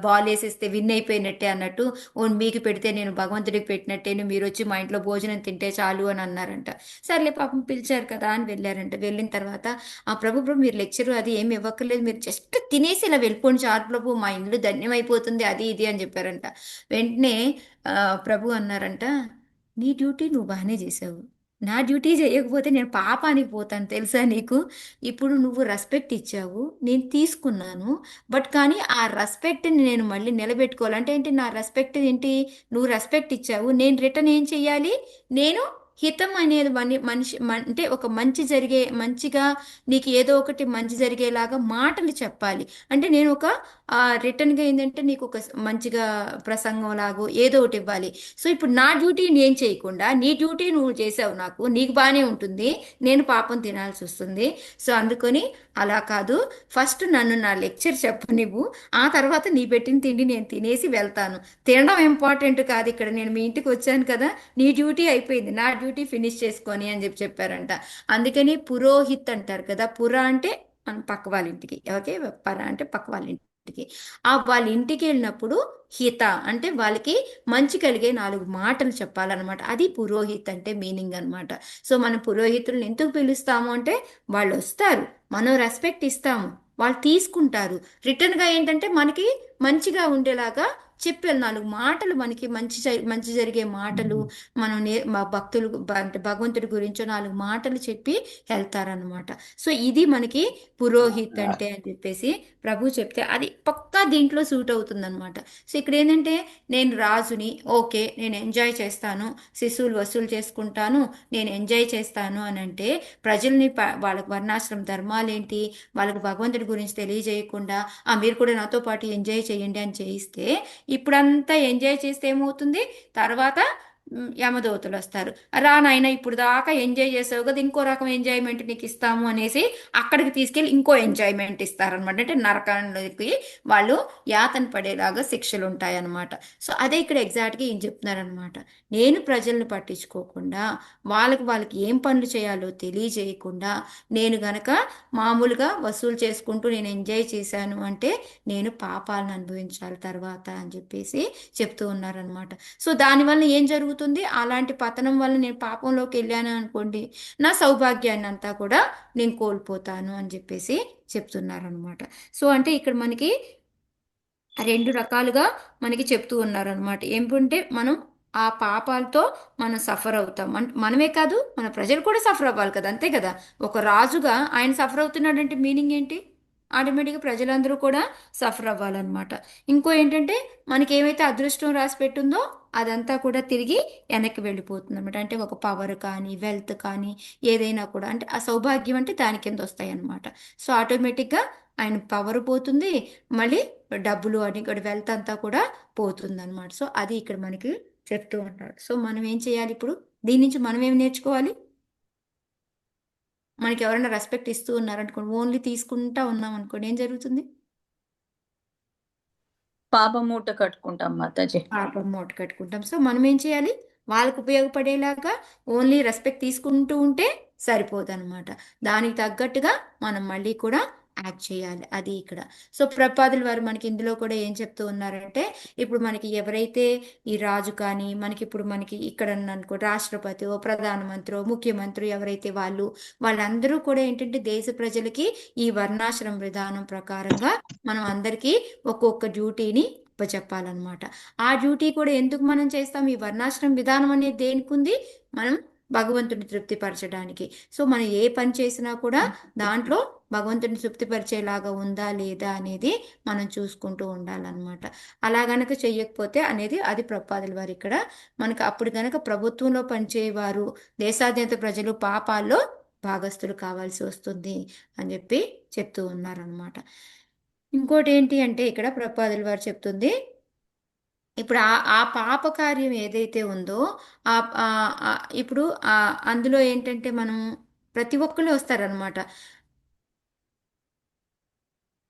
బాల్ వేసేస్తే విన్ అయిపోయినట్టే అన్నట్టు, మీకు పెడితే నేను భగవంతుడికి పెట్టినట్టేను, మీరు వచ్చి మా ఇంట్లో భోజనం తింటే చాలు అని అన్నారంట. సర్లే పాపం పిలిచారు కదా అని వెళ్ళారంట. వెళ్ళిన తర్వాత ఆ ప్రభు మీరు లెక్చర్ అది ఏమి ఇవ్వక్కర్లేదు, మీరు జస్ట్ తినేసి ఇలా వెళ్ళిపోండి చాలు ప్రభు, మా ఇల్లు ధన్యమైపోతుంది అది ఇది అని చెప్పారంట. వెంటనే ప్రభు అన్నారంట, నీ డ్యూటీ నువ్వు బాగానే చేసావు, నా డ్యూటీ చేయకపోతే నేను పాపానికి పోతాను తెలుసా నీకు. ఇప్పుడు నువ్వు రెస్పెక్ట్ ఇచ్చావు, నేను తీసుకున్నాను, బట్ కానీ ఆ రెస్పెక్ట్ని నేను మళ్ళీ నిలబెట్టుకోవాలంటే ఏంటి, నా రెస్పెక్ట్ ఏంటి, నువ్వు రెస్పెక్ట్ ఇచ్చావు, నేను రిటర్న్ ఏం చెయ్యాలి, నేను హితం అనేది మనిషి అంటే ఒక మంచిగా నీకు ఏదో ఒకటి మంచి జరిగేలాగా మాటలు చెప్పాలి. అంటే నేను ఒక రిటర్న్గా ఏంటంటే నీకు ఒక మంచిగా ప్రసంగం లాగో ఏదో ఒకటి ఇవ్వాలి. సో ఇప్పుడు నా డ్యూటీ నేను చేయకుండా నీ డ్యూటీ నువ్వు చేసావు, నీకు బాగానే ఉంటుంది, నేను పాపం తినాల్సి వస్తుంది. సో అందుకని అలా కాదు, ఫస్ట్ నన్ను నా లెక్చర్ చెప్పు నువ్వు, ఆ తర్వాత నీ పెట్టిన తిండి నేను తినేసి వెళ్తాను. తినడం ఇంపార్టెంట్ కాదు, ఇక్కడ నేను మీ ఇంటికి వచ్చాను కదా, నీ డ్యూటీ అయిపోయింది, నా డ్యూటీ ఫినిష్ చేసుకొని అని చెప్పారంట. అందుకని పురోహిత్ అంటారు కదా, పుర అంటే మనం పక్క వాళ్ళ ఇంటికి, ఓకే, పర అంటే పక్క వాళ్ళ ఇంటికి, వాళ్ళ ఇంటికి వెళ్ళినప్పుడు హిత అంటే వాళ్ళకి మంచి కలిగే 4 మాటలు చెప్పాలన్నమాట. అది పురోహిత్ అంటే మీనింగ్ అనమాట. సో మనం పురోహితులను ఎందుకు పిలుస్తాము అంటే వాళ్ళు వస్తారు, మనం రెస్పెక్ట్ ఇస్తాము, వాళ్ళు తీసుకుంటారు. రిటర్న్గా ఏంటంటే మనకి మంచిగా ఉండేలాగా చెప్పారు, 4 మాటలు మనకి మంచి జరిగే మాటలు, మనం మా భక్తులు అంటే భగవంతుడి గురించో 4 మాటలు చెప్పి వెళ్తారనమాట. సో ఇది మనకి పురోహిత్ అంటే అని చెప్పేసి ప్రభు చెప్తే అది పక్కా దీంట్లో సూట్ అవుతుందన్నమాట. సో ఇక్కడ ఏంటంటే నేను రాజుని, ఓకే నేను ఎంజాయ్ చేస్తాను, శిశువులు వసూలు చేసుకుంటాను, నేను ఎంజాయ్ చేస్తాను అని అంటే ప్రజల్ని వాళ్ళకి వర్ణాశ్రమ ధర్మాలు ఏంటి, వాళ్ళకి భగవంతుడి గురించి తెలియజేయకుండా మీరు కూడా నాతో పాటు ఎంజాయ్ చేయండి అని చేయిస్తే ఇప్పుడంతా ఎంజాయ్ చేస్తే ఏమవుతుంది, తర్వాత యమదూతలు వస్తారు, రా నాయన ఇప్పుడు దాకా ఎంజాయ్ చేసావు కదా, ఇంకో రకం ఎంజాయ్మెంట్ నీకు ఇస్తాము అనేసి అక్కడికి తీసుకెళ్ళి ఇంకో ఎంజాయ్మెంట్ ఇస్తారనమాట. అంటే నరకానికి వాళ్ళు యాతన పడేలాగా శిక్షలు ఉంటాయన్నమాట. సో అదే ఇక్కడ ఎగ్జాక్ట్గా ఏం చెప్తున్నారనమాట, నేను ప్రజలను పట్టించుకోకుండా వాళ్ళకి ఏం పనులు చేయాలో తెలియజేయకుండా నేను గనక మామూలుగా వసూలు చేసుకుంటూ నేను ఎంజాయ్ చేశాను అంటే నేను పాపాలను అనుభవించాలి తర్వాత అని చెప్పేసి చెప్తూ ఉన్నారనమాట. సో దానివల్ల ఏం జరుగుతుంది, అలాంటి పతనం వల్ల నేను పాపంలోకి వెళ్ళాను అనుకోండి, నా సౌభాగ్యాన్ని అంతా కూడా నేను కోల్పోతాను అని చెప్పేసి చెప్తున్నారనమాట. సో అంటే ఇక్కడ మనకి 2 రకాలుగా మనకి చెప్తూ ఉన్నారనమాట. ఏంటంటే మనం ఆ పాపాలతో మనం సఫర్ అవుతాం, మనమే కాదు మన ప్రజలు కూడా సఫర్ అవ్వాలి కదా, అంతే కదా. ఒక రాజుగా ఆయన సఫర్ అవుతున్నాడంటే మీనింగ్ ఏంటి, ఆటోమేటిక్గా ప్రజలందరూ కూడా సఫర్ అవ్వాలన్నమాట. ఇంకో ఏంటంటే మనకి ఏమైతే అదృష్టం రాసి పెట్టుందో అదంతా కూడా తిరిగి వెనక్కి వెళ్ళిపోతుంది అనమాట. అంటే ఒక పవర్ కానీ వెల్త్ కానీ ఏదైనా కూడా, అంటే ఆ సౌభాగ్యం అంటే దాని కింద వస్తాయి అన్నమాట. సో ఆటోమేటిక్గా ఆయన పవర్ పోతుంది, మళ్ళీ డబ్బులు అని కూడా వెల్త్ అంతా కూడా పోతుంది అనమాట. సో అది ఇక్కడ మనకి చెప్తూ ఉంటాడు. సో మనం ఏం చేయాలి ఇప్పుడు, దీని నుంచి మనం ఏం నేర్చుకోవాలి, మనకి ఎవరైనా రెస్పెక్ట్ ఇస్తూ ఉన్నారనుకోండి, ఓన్లీ తీసుకుంటా ఉన్నాం అనుకోండి, ఏం జరుగుతుంది, పాపం మూట కట్టుకుంటాం మాతాజీ. పాపం మూట కట్టుకుంటాం. సో మనం ఏం చేయాలి, వాళ్ళకు ఉపయోగపడేలాగా ఓన్లీ రెస్పెక్ట్ తీసుకుంటూ ఉంటే సరిపోదన్నమాట. దానికి తగ్గట్టుగా మనం మళ్ళీ కూడా యాక్ట్ చేయాలి, అది ఇక్కడ. సో ప్రపాదుల వారు మనకి ఇందులో కూడా ఏం చెప్తూ ఉన్నారంటే, ఇప్పుడు మనకి ఎవరైతే ఈ రాజు కానీ మనకి ఇక్కడ అనుకో రాష్ట్రపతి ప్రధానమంత్రి ముఖ్యమంత్రి ఎవరైతే వాళ్ళందరూ కూడా ఏంటంటే దేశ ప్రజలకి ఈ వర్ణాశ్రమ విధానం ప్రకారంగా మనం అందరికీ ఒక్కొక్క డ్యూటీని చెప్పాలన్నమాట. ఆ డ్యూటీ కూడా ఎందుకు మనం చేస్తాం, ఈ వర్ణాశ్రమ విధానం అనేది దేనికి ఉంది, మనం భగవంతుని తృప్తిపరచడానికి. సో మనం ఏ పని చేసినా కూడా దాంట్లో భగవంతుని తృప్తిపరిచేలాగా ఉందా లేదా అనేది మనం చూసుకుంటూ ఉండాలన్నమాట. అలా గనక చెయ్యకపోతే అనేది అది ప్రపాదుల వారు ఇక్కడ మనకు అప్పుడు గనక ప్రభుత్వంలో పనిచేయవారు దేశాద్యంత ప్రజలు పాపాల్లో భాగస్థులు కావాల్సి వస్తుంది అని చెప్పి చెప్తూ ఉన్నారనమాట. ఇంకోటి ఏంటి అంటే ఇక్కడ ప్రపాదుల వారు చెప్తుంది, ఇప్పుడు ఆ పాప కార్యం ఏదైతే ఉందో ఇప్పుడు అందులో ఏంటంటే మనం ప్రతి ఒక్కళ్ళు వస్తారనమాట.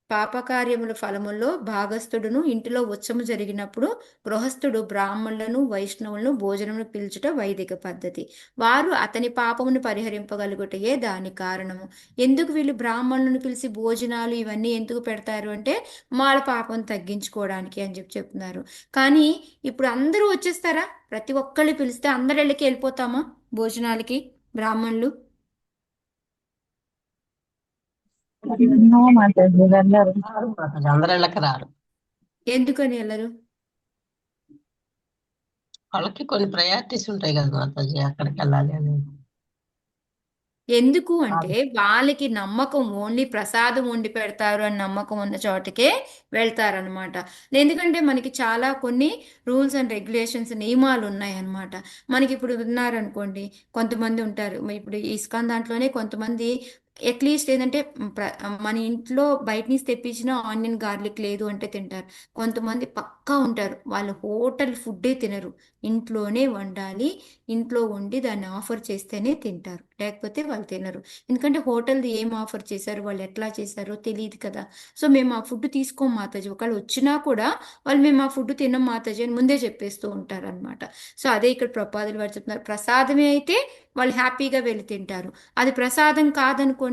పాపకార్యముల ఫలముల్లో భాగస్థుడును ఇంటిలో ఉత్సవము జరిగినప్పుడు గృహస్థుడు బ్రాహ్మణులను వైష్ణవులను భోజనమును పిలుచుట వైదిక పద్ధతి. వారు అతని పాపమును పరిహరింపగలుగుటయే దాని కారణము. ఎందుకు వీళ్ళు బ్రాహ్మణులను పిలిచి భోజనాలు ఇవన్నీ ఎందుకు పెడతారు అంటే వాళ్ళ పాపం తగ్గించుకోవడానికి అని చెప్తున్నారు. కానీ ఇప్పుడు అందరూ వచ్చేస్తారా, ప్రతి ఒక్కళ్ళు పిలిస్తే అందరి ఇళ్ళకి వెళ్ళిపోతామా భోజనాలకి బ్రాహ్మణులు? అందరిళ్ళకి రారు, ఎందుకని వెళ్ళరు, వాళ్ళకి కొన్ని ప్రయారిటీస్ ఉంటాయి కదా మాతాజీ, అక్కడికి వెళ్ళాలి అనేది. ఎందుకు అంటే వాళ్ళకి నమ్మకం, ఓన్లీ ప్రసాదం వండి పెడతారు అని నమ్మకం ఉన్న చోటకే వెళ్తారనమాట. ఎందుకంటే మనకి చాలా కొన్ని రూల్స్ అండ్ రెగ్యులేషన్స్ నియమాలు ఉన్నాయన్నమాట. మనకి ఇప్పుడు ఉన్నారనుకోండి, కొంతమంది ఉంటారు, ఇప్పుడు ఇస్కాన్ దాంట్లోనే కొంతమంది అట్లీస్ట్ ఏంటంటే మన ఇంట్లో బయట నుంచి తెప్పించిన ఆనియన్ గార్లిక్ లేదు అంటే తింటారు. కొంతమంది పక్కా ఉంటారు, వాళ్ళు హోటల్ ఫుడ్డే తినరు, ఇంట్లోనే వండాలి, ఇంట్లో వండి దాన్ని ఆఫర్ చేస్తేనే తింటారు, లేకపోతే వాళ్ళు తినరు. ఎందుకంటే హోటల్ది ఏం ఆఫర్ చేశారు, వాళ్ళు ఎట్లా చేశారో తెలియదు కదా. సో మేము ఆ ఫుడ్ తీసుకోం మాతాజీ, ఒకళ్ళు వచ్చినా కూడా వాళ్ళు మేము ఆ ఫుడ్ తినం మాతాజీ అని ముందే చెప్పేస్తూ ఉంటారనమాట. సో అదే ఇక్కడ ప్రపాదులు వారు చెప్తున్నారు, ప్రసాదమే అయితే వాళ్ళు హ్యాపీగా వెళ్ళి తింటారు, అది ప్రసాదం కాదనుకోండి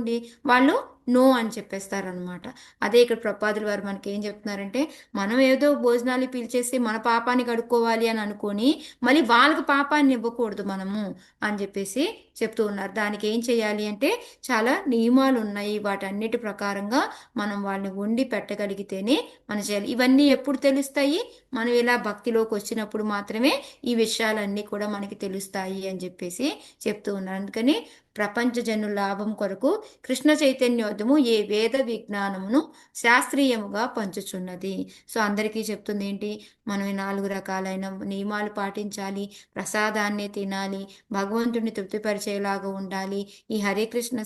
వాళ్ళు నో అని చెప్పేస్తారనమాట. అదే ఇక్కడ ప్రపాదుల వారు మనకి ఏం చెప్తున్నారంటే, మనం ఏదో భోజనాలు పిలిచేసి మన పాపాన్ని కడుక్కోవాలి అని అనుకొని మళ్ళీ వాళ్ళకి పాపాన్ని ఇవ్వకూడదు మనము అని చెప్పేసి చెప్తూ ఉన్నారు. దానికి ఏం చేయాలి అంటే చాలా నియమాలు ఉన్నాయి. వాటన్నిటి ప్రకారంగా మనం వాళ్ళని వండి పెట్టగలిగితేనే మనం చేయాలి. ఇవన్నీ ఎప్పుడు తెలుస్తాయి? మనం ఇలా భక్తిలోకి వచ్చినప్పుడు మాత్రమే ఈ విషయాలన్నీ కూడా మనకి తెలుస్తాయి అని చెప్పేసి చెప్తూ ఉన్నారు. అందుకని ప్రపంచ జనుల లాభం కొరకు కృష్ణ చైతన్యోద్యము ఏ వేద విజ్ఞానమును శాస్త్రీయముగా పంచుచున్నది. సో అందరికీ చెప్తుంది ఏంటి? మనం ఈ 4 రకాలైన నియమాలు పాటించాలి, ప్రసాదాన్ని తినాలి, భగవంతుడిని తృప్తిపరిచేలాగా ఉండాలి, ఈ హరే కృష్ణ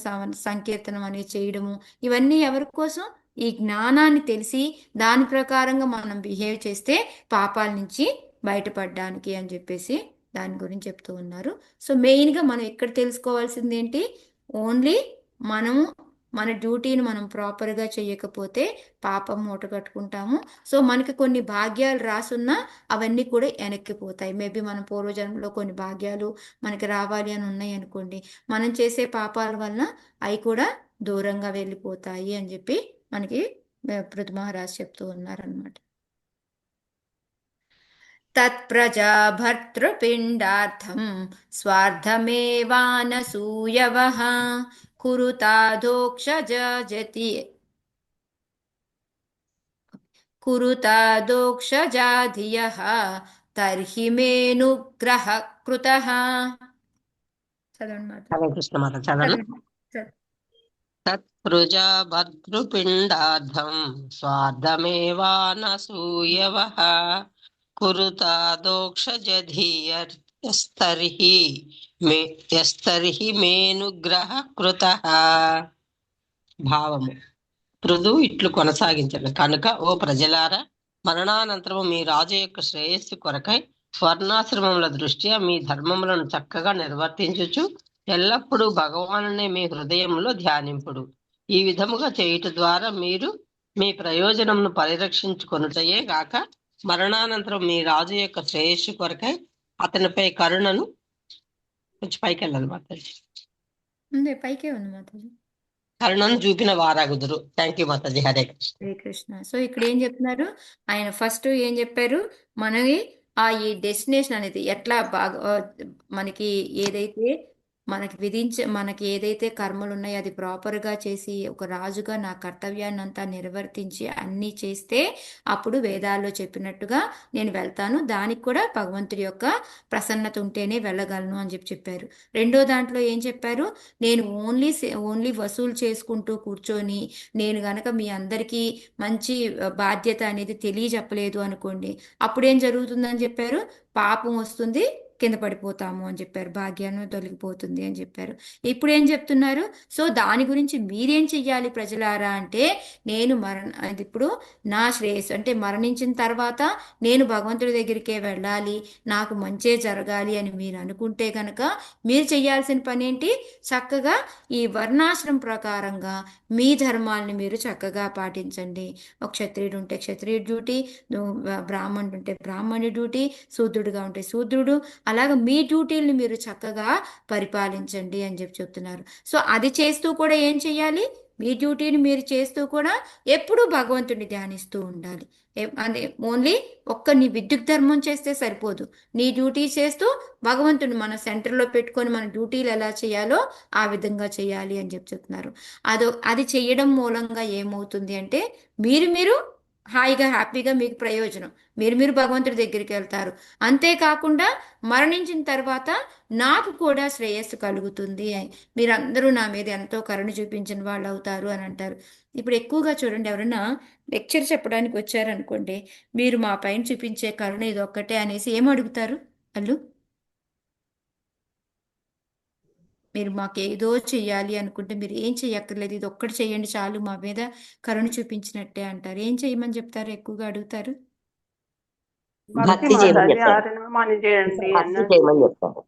సంకీర్తనం అనేది చేయడము, ఇవన్నీ ఎవరి కోసం? ఈ జ్ఞానాన్ని తెలిసి దాని ప్రకారంగా మనం బిహేవ్ చేస్తే పాపాల నుంచి బయటపడడానికి అని చెప్పేసి దాని గురించి చెప్తూ ఉన్నారు. సో మెయిన్గా మనం ఎక్కడ తెలుసుకోవాల్సింది ఏంటి? ఓన్లీ మనము మన డ్యూటీని మనం ప్రాపర్గా చేయకపోతే పాపం మూట కట్టుకుంటాము. సో మనకి కొన్ని భాగ్యాలు రాసున్నా అవన్నీ కూడా వెనక్కిపోతాయి. మేబీ మన పూర్వజన్మలో కొన్ని భాగ్యాలు మనకి రావాలి అని ఉన్నాయి అనుకోండి, మనం చేసే పాపాల వలన అవి కూడా దూరంగా వెళ్ళిపోతాయి అని చెప్పి మనకి పృథు మహారాజ్ చెప్తూ ఉన్నారనమాట. తత్ప్రజా భర్తృపిండార్థం స్వార్థమేవానసూయవః కురుతాదోక్షజాధియః తర్హి మేనుగ్రహ కృతః. చదవండి. హరే కృష్ణ మాత చదవను. తత్ప్రజా భర్తృపిండార్థం స్వార్థమేవానసూయవః కురుతాదోక్షజధీయస్తర్హి మేనుగ్రహ కృతః. భావము: పృథు ఇట్లు కొనసాగించను కనుక ఓ ప్రజలారా, మరణానంతరము మీ రాజు యొక్క శ్రేయస్సు కొరకై వర్ణాశ్రమముల దృష్ట్యా మీ ధర్మములను చక్కగా నిర్వర్తించుచు ఎల్లప్పుడూ భగవానునే మీ హృదయంలో ధ్యానింపుడు. ఈ విధముగా చేయుట ద్వారా మీరు మీ ప్రయోజనమును పరిరక్షించుకొనుటయే గాక మరణానంతరం మీ రాజు యొక్క శ్రేయస్సు కొరకై అతనిపై కరుణను కొంచెం పైకి వెళ్ళాలి మాతాజీ, పైకే ఉంది మాతాజీ, కరుణను చూపిన వారాగుదురు. Thank you Mataji. Hare Krishna. Hare Krishna. So ఇక్కడ ఏం చెప్తున్నారు? ఆయన ఫస్ట్ ఏం చెప్పారు? మనకి ఈ డెస్టినేషన్ అనేది ఎట్లా బాగా మనకి ఏదైతే మనకి ఏదైతే కర్మలు ఉన్నాయో అది ప్రాపర్గా చేసి ఒక రాజుగా నా కర్తవ్యాన్ని అంతా నిర్వర్తించి అన్నీ చేస్తే అప్పుడు వేదాల్లో చెప్పినట్టుగా నేను వెళ్తాను. దానికి కూడా భగవంతుడి యొక్క ప్రసన్నత ఉంటేనే వెళ్ళగలను అని చెప్పారు. రెండో దాంట్లో ఏం చెప్పారు? నేను ఓన్లీ వసూలు చేసుకుంటూ కూర్చొని నేను గనక మీ అందరికీ మంచి బాధ్యత అనేది తెలియజెప్పలేదు అనుకోండి, అప్పుడేం జరుగుతుందని చెప్పారు? పాపం వస్తుంది, కింద పడిపోతాము అని చెప్పారు, భాగ్యాన్ని తొలగిపోతుంది అని చెప్పారు. ఇప్పుడు ఏం చెప్తున్నారు? సో దాని గురించి మీరేం చెయ్యాలి ప్రజలారా అంటే, నేను ఇప్పుడు నా శ్రేయస్సు అంటే మరణించిన తర్వాత నేను భగవంతుడి దగ్గరికే వెళ్ళాలి, నాకు మంచే జరగాలి అని మీరు అనుకుంటే కనుక మీరు చేయాల్సిన పని ఏంటి? చక్కగా ఈ వర్ణాశ్రమం ప్రకారంగా మీ ధర్మాలని మీరు చక్కగా పాటించండి. ఒక క్షత్రియుడు ఉంటే క్షత్రియుడి డ్యూటీ, బ్రాహ్మణుడు ఉంటే బ్రాహ్మణుడి డ్యూటీ, శూద్రుడుగా ఉంటే శూద్రుడు, అలాగ మీ డ్యూటీలను మీరు చక్కగా పరిపాలించండి అని చెప్తున్నారు. సో అది చేస్తూ కూడా ఏం చేయాలి? మీ డ్యూటీని మీరు చేస్తూ కూడా ఎప్పుడూ భగవంతుడిని ధ్యానిస్తూ ఉండాలి. ఓన్లీ నీ విద్యుత్ ధర్మం చేస్తే సరిపోదు, నీ డ్యూటీ చేస్తూ భగవంతుడిని మన సెంటర్లో పెట్టుకొని మన డ్యూటీలు ఎలా చేయాలో ఆ విధంగా చేయాలి అని చెప్తున్నారు. అది చేయడం మూలంగా ఏమవుతుంది అంటే మీరు హాయిగా హ్యాపీగా మీకు ప్రయోజనం, మీరు భగవంతుడి దగ్గరికి వెళ్తారు. అంతేకాకుండా మరణించిన తర్వాత నాకు కూడా శ్రేయస్సు కలుగుతుంది, మీరందరూ నా మీద ఎంతో కరుణ చూపించిన వాళ్ళు అవుతారు అని అంటారు. ఇప్పుడు ఎక్కువగా చూడండి, ఎవరైనా లెక్చర్ చెప్పడానికి వచ్చారనుకోండి, మీరు మా పైన చూపించే కరుణ ఇది ఒక్కటే అనేసి ఏం అడుగుతారు వాళ్ళు? మీరు మాకేదో చెయ్యాలి అనుకుంటే మీరు ఏం చెయ్యక్కర్లేదు, ఇది ఒక్కటి చెయ్యండి చాలు, మా మీద కరుణ చూపించినట్టే అంటారు. ఏం చెయ్యమని చెప్తారు? ఎక్కువగా అడుగుతారు భక్తి చేయమని చెప్తారు.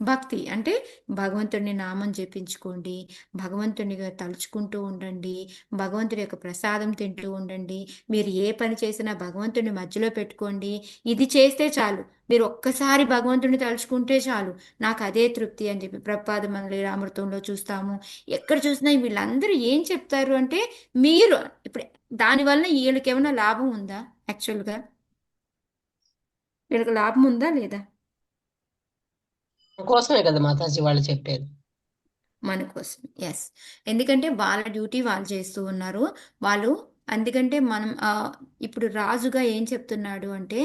భక్తి అంటే భగవంతుడిని నామం జపించుకోండి, భగవంతునిగా తలుచుకుంటూ ఉండండి, భగవంతుడి యొక్క ప్రసాదం తింటూ ఉండండి. మీరు ఏ పని చేసినా భగవంతుడిని మధ్యలో పెట్టుకోండి. ఇది చేస్తే చాలు. మీరు ఒక్కసారి భగవంతుడిని తలుచుకుంటే చాలు. నాకు అదే తృప్తి అని చెప్పి ప్రభుపాద మన లీలామృతంలో చూస్తాము. ఎక్కడ చూసినా వీళ్ళందరూ ఏం చెప్తారు అంటే మీరు ఇప్పుడు దానివల్ల వీళ్ళకి ఏమైనా లాభం ఉందా? యాక్చువల్గా వీళ్ళకి లాభం ఉందా లేదా? కోసమే కదా మాతాజీ వాళ్ళు చెప్పేది. మన కోసం, ఎస్. ఎందుకంటే వాళ్ళ డ్యూటీ వాళ్ళు చేస్తూ ఉన్నారు. వాళ్ళు ఎందుకంటే మనం ఇప్పుడు రాజుగా ఏం చెప్తున్నాడు అంటే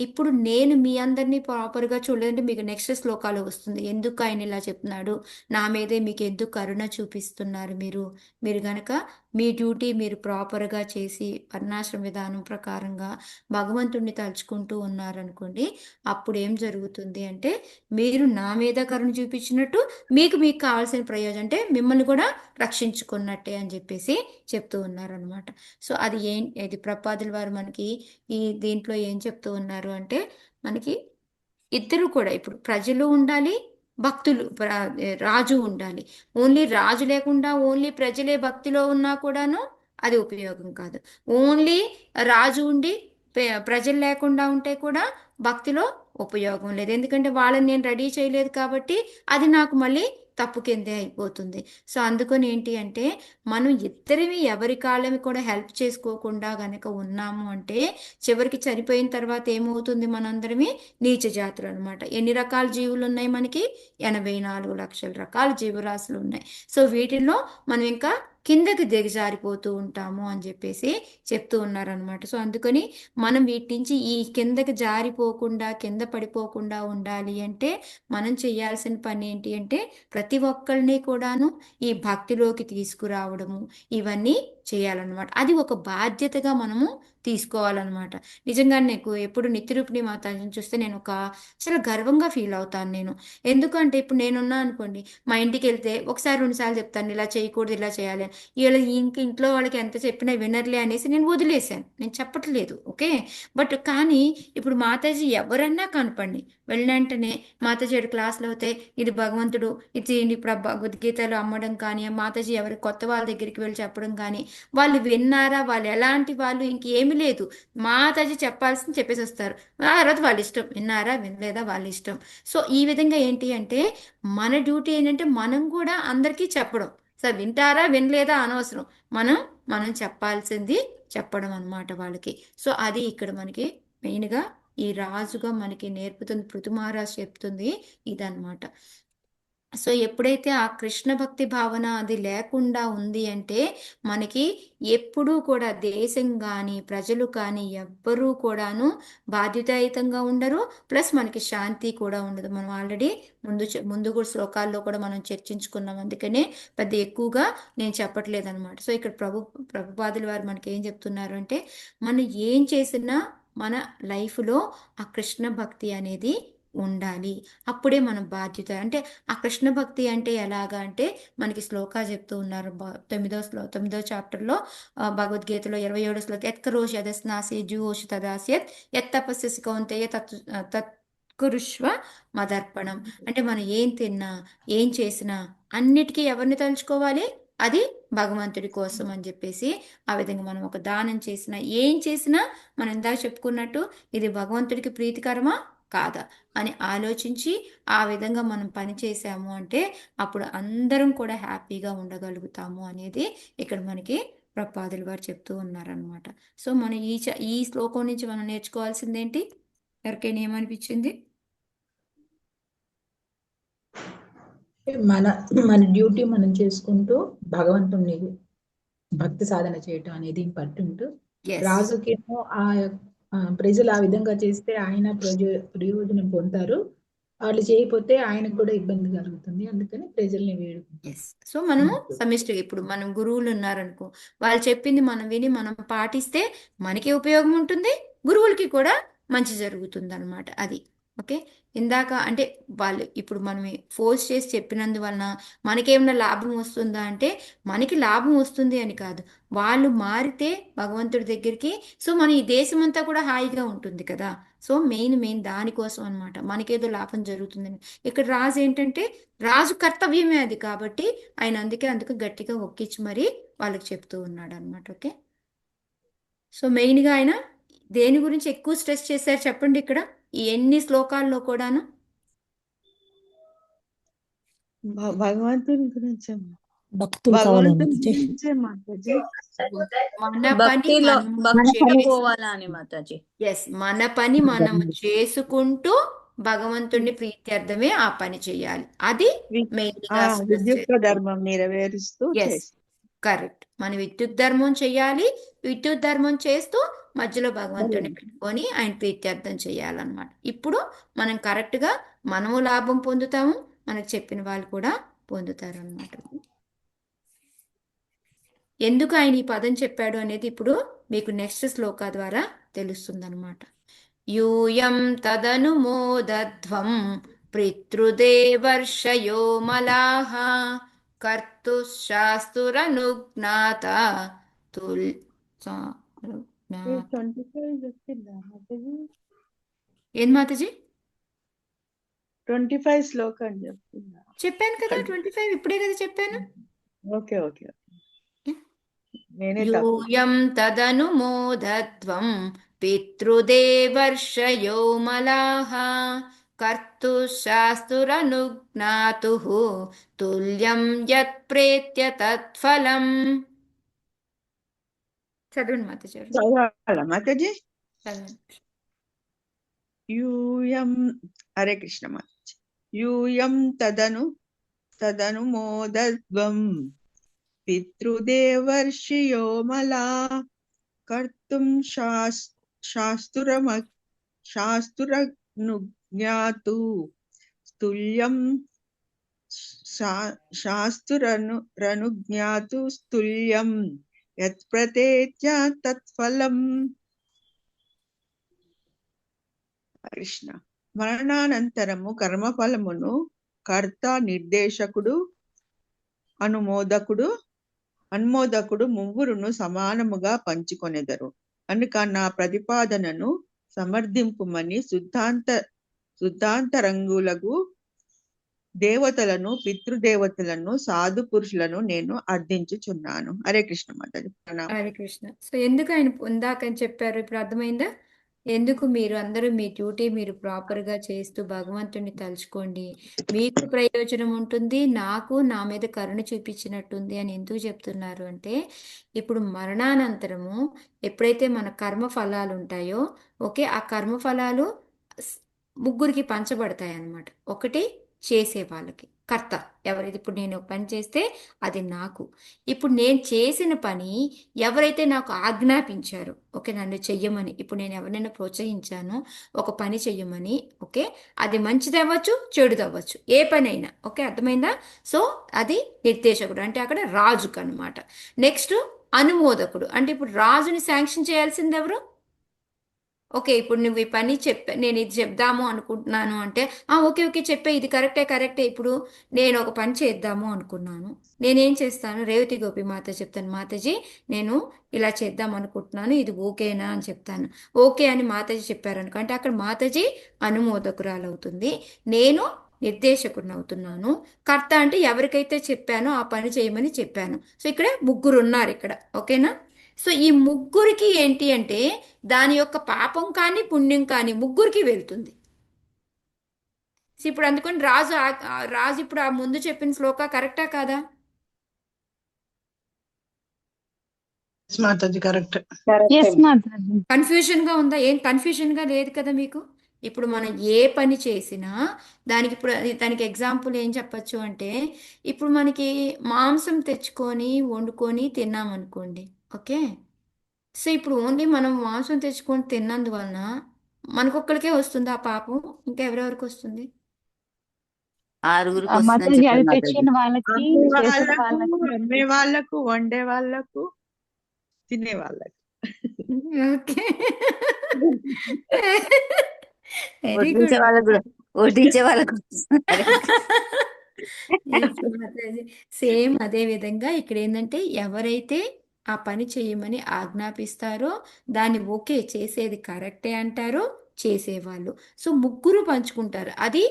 ఇప్పుడు నేను మీ అందరినీ ప్రాపర్గా చూడలేదంటే మీకు నెక్స్ట్ శ్లోకాలు వస్తుంది. ఎందుకు ఆయన ఇలా చెప్తున్నాడు, నా మీదే మీకు ఎందుకు కరుణ చూపిస్తున్నారు మీరు గనక మీ డ్యూటీ మీరు ప్రాపర్గా చేసి వర్ణాశ్రమ విధానం ప్రకారంగా భగవంతుణ్ణి తలుచుకుంటూ ఉన్నారనుకోండి, అప్పుడు ఏం జరుగుతుంది అంటే మీరు నా మీద కరుణ చూపించినట్టు మీకు కావాల్సిన ప్రయోజనం అంటే మిమ్మల్ని కూడా రక్షించుకున్నట్టే అని చెప్పేసి చెప్తూ ఉన్నారనమాట. సో అది ఇది ప్రపాదుల వారు మనకి ఈ దీంట్లో ఏం చెప్తూ ఉన్నారు అంటే మనకి ఇద్దరు కూడా ఇప్పుడు ప్రజలు ఉండాలి, భక్తులు రాజు ఉండాలి. ఓన్లీ రాజు లేకుండా ఓన్లీ ప్రజలే భక్తిలో ఉన్నా కూడాను అది ఉపయోగం కాదు. ఓన్లీ రాజు ఉండి ప్రజలు లేకుండా ఉంటే కూడా భక్తిలో ఉపయోగం లేదు. ఎందుకంటే వాళ్ళని నేను రెడీ చేయలేదు కాబట్టి అది నాకు మళ్ళీ తప్పు కిందే అయిపోతుంది. సో అందుకని ఏంటి అంటే మనం ఇద్దరివి ఎవరి కాళ్ళవి కూడా హెల్ప్ చేసుకోకుండా గనక ఉన్నాము అంటే చివరికి చనిపోయిన తర్వాత ఏమవుతుంది? మనందరమే నీచ జాతులు అనమాట. ఎన్ని రకాల జీవులు ఉన్నాయి మనకి? 84 లక్షల రకాల జీవరాశులు ఉన్నాయి. సో వీటిల్లో మనం ఇంకా కిందకి దిగజారిపోతూ ఉంటాము అని చెప్పేసి చెప్తూ ఉన్నారనమాట. సో అందుకని మనం వీటి నుంచి ఈ కిందకి జారిపోకుండా కింద పడిపోకుండా ఉండాలి అంటే మనం చేయాల్సిన పని ఏంటి అంటే ప్రతి ఒక్కరిని కూడాను ఈ భక్తిలోకి తీసుకురావడము ఇవన్నీ చేయాలన్నమాట. అది ఒక బాధ్యతగా మనము తీసుకోవాలన్నమాట. నిజంగా నాకు ఎప్పుడు నిత్యరూపిణి మాతాజిని చూస్తే నేను చాలా గర్వంగా ఫీల్ అవుతాను నేను. ఎందుకంటే ఇప్పుడు నేనున్నా అనుకోండి, మా ఇంటికి వెళ్తే ఒకసారి 2 సార్లు చెప్తాను ఇలా చేయకూడదు ఇలా చేయాలి అని. ఇలా ఇంట్లో వాళ్ళకి ఎంత చెప్పినా వినర్లే అనేసి నేను వదిలేశాను, నేను చెప్పట్లేదు. ఓకే, బట్ కానీ ఇప్పుడు మాతాజీ ఎవరన్నా కనపండి వెళ్ళంటనే మాతాజీ క్లాసులు అవుతే ఇది భగవంతుడు ఇది ఇప్పుడు భగవద్గీతలు అమ్మడం కానీ, మాతాజీ ఎవరి కొత్త వాళ్ళ దగ్గరికి వెళ్ళి చెప్పడం కానీ వాళ్ళు విన్నారా, వాళ్ళు ఎలాంటి వాళ్ళు ఇంకేమీ లేదు, మాతాజీ చెప్పాల్సింది చెప్పేసి వస్తారు. ఆ తర్వాత వాళ్ళ ఇష్టం, విన్నారా వినలేదా వాళ్ళ ఇష్టం. సో ఈ విధంగా ఏంటి అంటే మన డ్యూటీ ఏంటంటే మనం కూడా అందరికీ చెప్పడం. సార్ వింటారా వినలేదా అనవసరం, మనం చెప్పాల్సింది చెప్పడం అన్నమాట వాళ్ళకి. సో అది ఇక్కడ మనకి మెయిన్గా ఈ రాజుగా మనకి నేర్పుతుంది, పృథు మహారాజ్ చెప్తుంది ఇదన్నమాట. సో ఎప్పుడైతే ఆ కృష్ణ భక్తి భావన అది లేకుండా ఉంది అంటే మనకి ఎప్పుడూ కూడా దేశం కానీ ప్రజలు కానీ ఎవ్వరూ కూడాను బాధ్యతాయుతంగా ఉండరు, ప్లస్ మనకి శాంతి కూడా ఉండదు. మనం ఆల్రెడీ ముందు కూడా శ్లోకాల్లో కూడా మనం చర్చించుకున్నాం, అందుకనే పెద్ద ఎక్కువగా నేను చెప్పట్లేదు అనమాట. సో ఇక్కడ ప్రభుపాదుల వారు మనకి ఏం చెప్తున్నారు అంటే మనం ఏం చేసినా మన లైఫ్లో ఆ కృష్ణ భక్తి అనేది ఉండాలి. అప్పుడే మన బాధ్యత. అంటే ఆ కృష్ణ భక్తి అంటే ఎలాగా అంటే మనకి శ్లోకా చెప్తూ ఉన్నారు 9వ చాప్టర్లో భగవద్గీతలో 27వ శ్లోకం ఎత్కరోషి అదస్నాసి జుహోషి తదాస్యత్ ఎత్తపస్యసి కౌంతేయ తత్కురుష్వ మదర్పణం. అంటే మనం ఏం తిన్నా ఏం చేసినా అన్నిటికీ ఎవరిని తలుచుకోవాలి? అది భగవంతుడి కోసం అని చెప్పేసి ఆ విధంగా మనం ఒక దానం చేసినా ఏం చేసినా మనం ఇందాక చెప్పుకున్నట్టు ఇది భగవంతుడికి ప్రీతికరమా కాదా అని ఆలోచించి ఆ విధంగా మనం పని చేసాము అంటే అప్పుడు అందరం కూడా హ్యాపీగా ఉండగలుగుతాము అనేది ఇక్కడ మనకి ప్రభుపాదుల వారు చెప్తూ ఉన్నారనమాట. సో మనం ఈ శ్లోకం నుంచి మనం నేర్చుకోవాల్సింది ఏంటి? ఎవరికైనా ఏమనిపించింది? మన మన డ్యూటీ మనం చేసుకుంటూ భగవంతుని భక్తి సాధన చేయటం అనేది ఇంపార్టెంట్. రాజుకేమో ప్రజలు ఆ విధంగా చేస్తే ఆయన ప్రయోజనం పొందుతారు, వాళ్ళు చేయకపోతే ఆయనకు కూడా ఇబ్బంది కలుగుతుంది. అందుకని ప్రజల్ని వేడుకుంటారు. సో మనము సమిష్టిగా ఇప్పుడు మనం గురువులు ఉన్నారనుకో, వాళ్ళు చెప్పింది మనం విని మనం పాటిస్తే మనకి ఉపయోగం ఉంటుంది, గురువులకి కూడా మంచి జరుగుతుంది అనమాట. అది ఓకే. ఇందాక అంటే వాళ్ళు ఇప్పుడు మనం ఫోర్స్ చేసి చెప్పినందువలన మనకేమైనా లాభం వస్తుందా అంటే మనకి లాభం వస్తుంది అని కాదు, వాళ్ళు మారితే భగవంతుడి దగ్గరికి, సో మన ఈ దేశం అంతా కూడా హాయిగా ఉంటుంది కదా. సో మెయిన్ దానికోసం అన్నమాట, మనకేదో లాభం జరుగుతుందని. ఇక్కడ రాజు ఏంటంటే రాజు కర్తవ్యమే అది, కాబట్టి ఆయన అందుకు గట్టిగా ఒక్కించి మరీ వాళ్ళకి చెప్తూ ఉన్నాడు అనమాట. ఓకే, సో మెయిన్గా ఆయన దేని గురించి ఎక్కువ స్ట్రెస్ చేశారు చెప్పండి ఇక్కడ ఈ ఎన్ని శ్లోకాల్లో కూడాను? భగవంతుని గురించి భక్తులు కావాలి భగవంతుని మాతాజీ. గురించే మాతాజీ. మన పని భక్తిలో మనం భక్తి చేసు ఎక్కువాలా అని మాతాజీ. ఎస్, మన పని మనం చేసుకుంటూ భగవంతుడిని ప్రీత్యర్థమే ఆ పని చేయాలి. అది మెయిన్గా స్ట్రెస్ విద్యుక్త ధర్మం నెరవేరుస్తూ ఎస్, చేసి కరెక్ట్. మనం విద్యుత్ ధర్మం చేయాలి, విద్యుత్ ధర్మం చేస్తూ మధ్యలో భగవంతుడిని పెట్టుకొని ఆయన ప్రీత్యర్థం చేయాలన్నమాట. ఇప్పుడు మనం కరెక్ట్గా మనము లాభం పొందుతాము, మనకు చెప్పిన వాళ్ళు కూడా పొందుతారు అన్నమాట. ఎందుకు ఆయన ఈ పదం చెప్పాడు అనేది ఇప్పుడు మీకు నెక్స్ట్ శ్లోక ద్వారా తెలుస్తుందన్నమాట. యూయం తదనుమోదధ్వం పితృదేవర్షయో మలాః కర్తుశాస్తురనుజ్ఞాత తుల్ 25 వచ్చిందా మాతాజీ? ఏం మాతాజీ 25 శ్లోకం చెప్తుందా? చెప్పాను కదా, 25 ఇప్పుడే కదా చెప్పాను. ఓకే ఓకే, నేనే తప్పు. యూయం తదనుమోదధ్వం పితృదేవర్షయో మలాః కర్తుశాస్తురనుజ్ఞాతుః తుల్యం యత్ ప్రేత్య తత్ఫలం. చదవండి మాతాజీ. చదవాలా మాతాజీ? చదవండి. యూయం, హరే కృష్ణ మాతాజీ. యూయం తదనుమోదధ్వం పితృదేవర్షియో మలా కర్తుం శాస్తురనుజ్ఞాతు స్తుల్యం శాస్తురనుజ్ఞాతు స్తుల్యం యత్ ప్రతేత్య తత్ఫలం. కృష్ణ, మరణానంతరము కర్మఫలమును కర్త, నిర్దేశకుడు, అనుమోదకుడు ముగ్గురును సమానముగా పంచుకొనెదరు కనుక నా ప్రతిపాదనను సమర్థింపుమని శుద్ధాంతరంగులకు దేవతలను, పితృదేవతలను, సాధు పురుషులను నేను అర్థించుచున్నాను. హరే కృష్ణ మాతాజీ. హరే కృష్ణ. సో ఎందుకు ఆయన పొందాకని చెప్పారు ఇప్పుడు అర్థమైందా? ఎందుకు మీరు అందరూ మీ డ్యూటీ మీరు ప్రాపర్గా చేస్తూ భగవంతుడిని తలుచుకోండి, మీకు ప్రయోజనం ఉంటుంది, నాకు నా మీద కరుణ చూపించినట్టుంది అని ఎందుకు చెప్తున్నారు అంటే, ఇప్పుడు మరణానంతరము ఎప్పుడైతే మన కర్మ ఫలాలు ఉంటాయో, ఓకే, ఆ కర్మ ఫలాలు ముగ్గురికి పంచబడతాయి అన్నమాట. ఒకటి చేసే వాళ్ళకి, కర్త ఎవరైతే, ఇప్పుడు నేను ఒక పని చేస్తే అది నాకు. ఇప్పుడు నేను చేసిన పని ఎవరైతే నాకు ఆజ్ఞాపించారో, ఓకే, నన్ను చెయ్యమని, ఇప్పుడు నేను ఎవరినైనా ప్రోత్సహించానో ఒక పని చెయ్యమని, ఓకే, అది మంచిది అవ్వచ్చు, చెడుది అవ్వచ్చు, ఏ పని అయినా, ఓకే, అర్థమైందా? సో అది నిర్దేశకుడు అంటే అక్కడ రాజుకు అనమాట. నెక్స్ట్ అనుమోదకుడు అంటే ఇప్పుడు రాజుని శాంక్షన్ చేయాల్సింది ఎవరు? ఓకే, ఇప్పుడు నువ్వు ఈ పని నేను ఇది చెప్దాము అనుకుంటున్నాను అంటే ఓకే ఓకే చెప్పే, ఇది కరెక్టే. ఇప్పుడు నేను ఒక పని చేద్దాము అనుకున్నాను, నేనేం చేస్తాను, రేవతి గోపి మాత చెప్తాను, మాతాజీ నేను ఇలా చేద్దాం అనుకుంటున్నాను, ఇది ఓకేనా అని చెప్తాను. ఓకే అని మాతాజీ చెప్పారనుకో అంటే అక్కడ మాతాజీ అనుమోదకురాలు అవుతుంది, నేను నిర్దేశకుడిని అవుతున్నాను. కర్త అంటే ఎవరికైతే చెప్పానో ఆ పని చేయమని చెప్పాను. సో ఇక్కడ ముగ్గురు ఉన్నారు ఇక్కడ, ఓకేనా? సో ఈ ముగ్గురికి ఏంటి అంటే దాని యొక్క పాపం కానీ పుణ్యం కానీ ముగ్గురికి వెళ్తుంది. సో ఇప్పుడు అందుకని రాజు ఇప్పుడు ఆ ముందు చెప్పిన శ్లోక కరెక్టా కాదా? మాతాజీ కరెక్ట్. కన్ఫ్యూజన్ గా ఉందా? ఏం కన్ఫ్యూజన్ గా లేదు కదా మీకు? ఇప్పుడు మనం ఏ పని చేసినా దానికి ఎగ్జాంపుల్ ఏం చెప్పచ్చు అంటే, ఇప్పుడు మనకి మాంసం తెచ్చుకొని వండుకొని తిన్నామనుకోండి, ఓకే, సో ఇప్పుడు ఓన్లీ మనం మాంసం తెచ్చుకొని తిన్నందువలన మనకొక్కరికే వస్తుంది ఆ పాపం, ఇంకా ఎవరెవరికి వస్తుంది? ఆరుగురికి వస్తుందని చెప్పారు మాతాజీ. అమ్మే వాళ్ళకు, వండే వాళ్ళకు, తినే వాళ్ళకు. ఓకే, వెరీ వడ్డించే గుడ్. వాళ్ళకు కూడా వడ్డించే వాళ్ళకు సేమ్ అదే విధంగా ఇక్కడ ఏంటంటే ఎవరైతే ఆ పని చేయమని ఆజ్ఞాపిస్తారో దాన్ని ఓకే చేసేది కరెక్టే అంటారో చేసేవాళ్ళు. సో ముగ్గురు పంచుకుంటారు. అది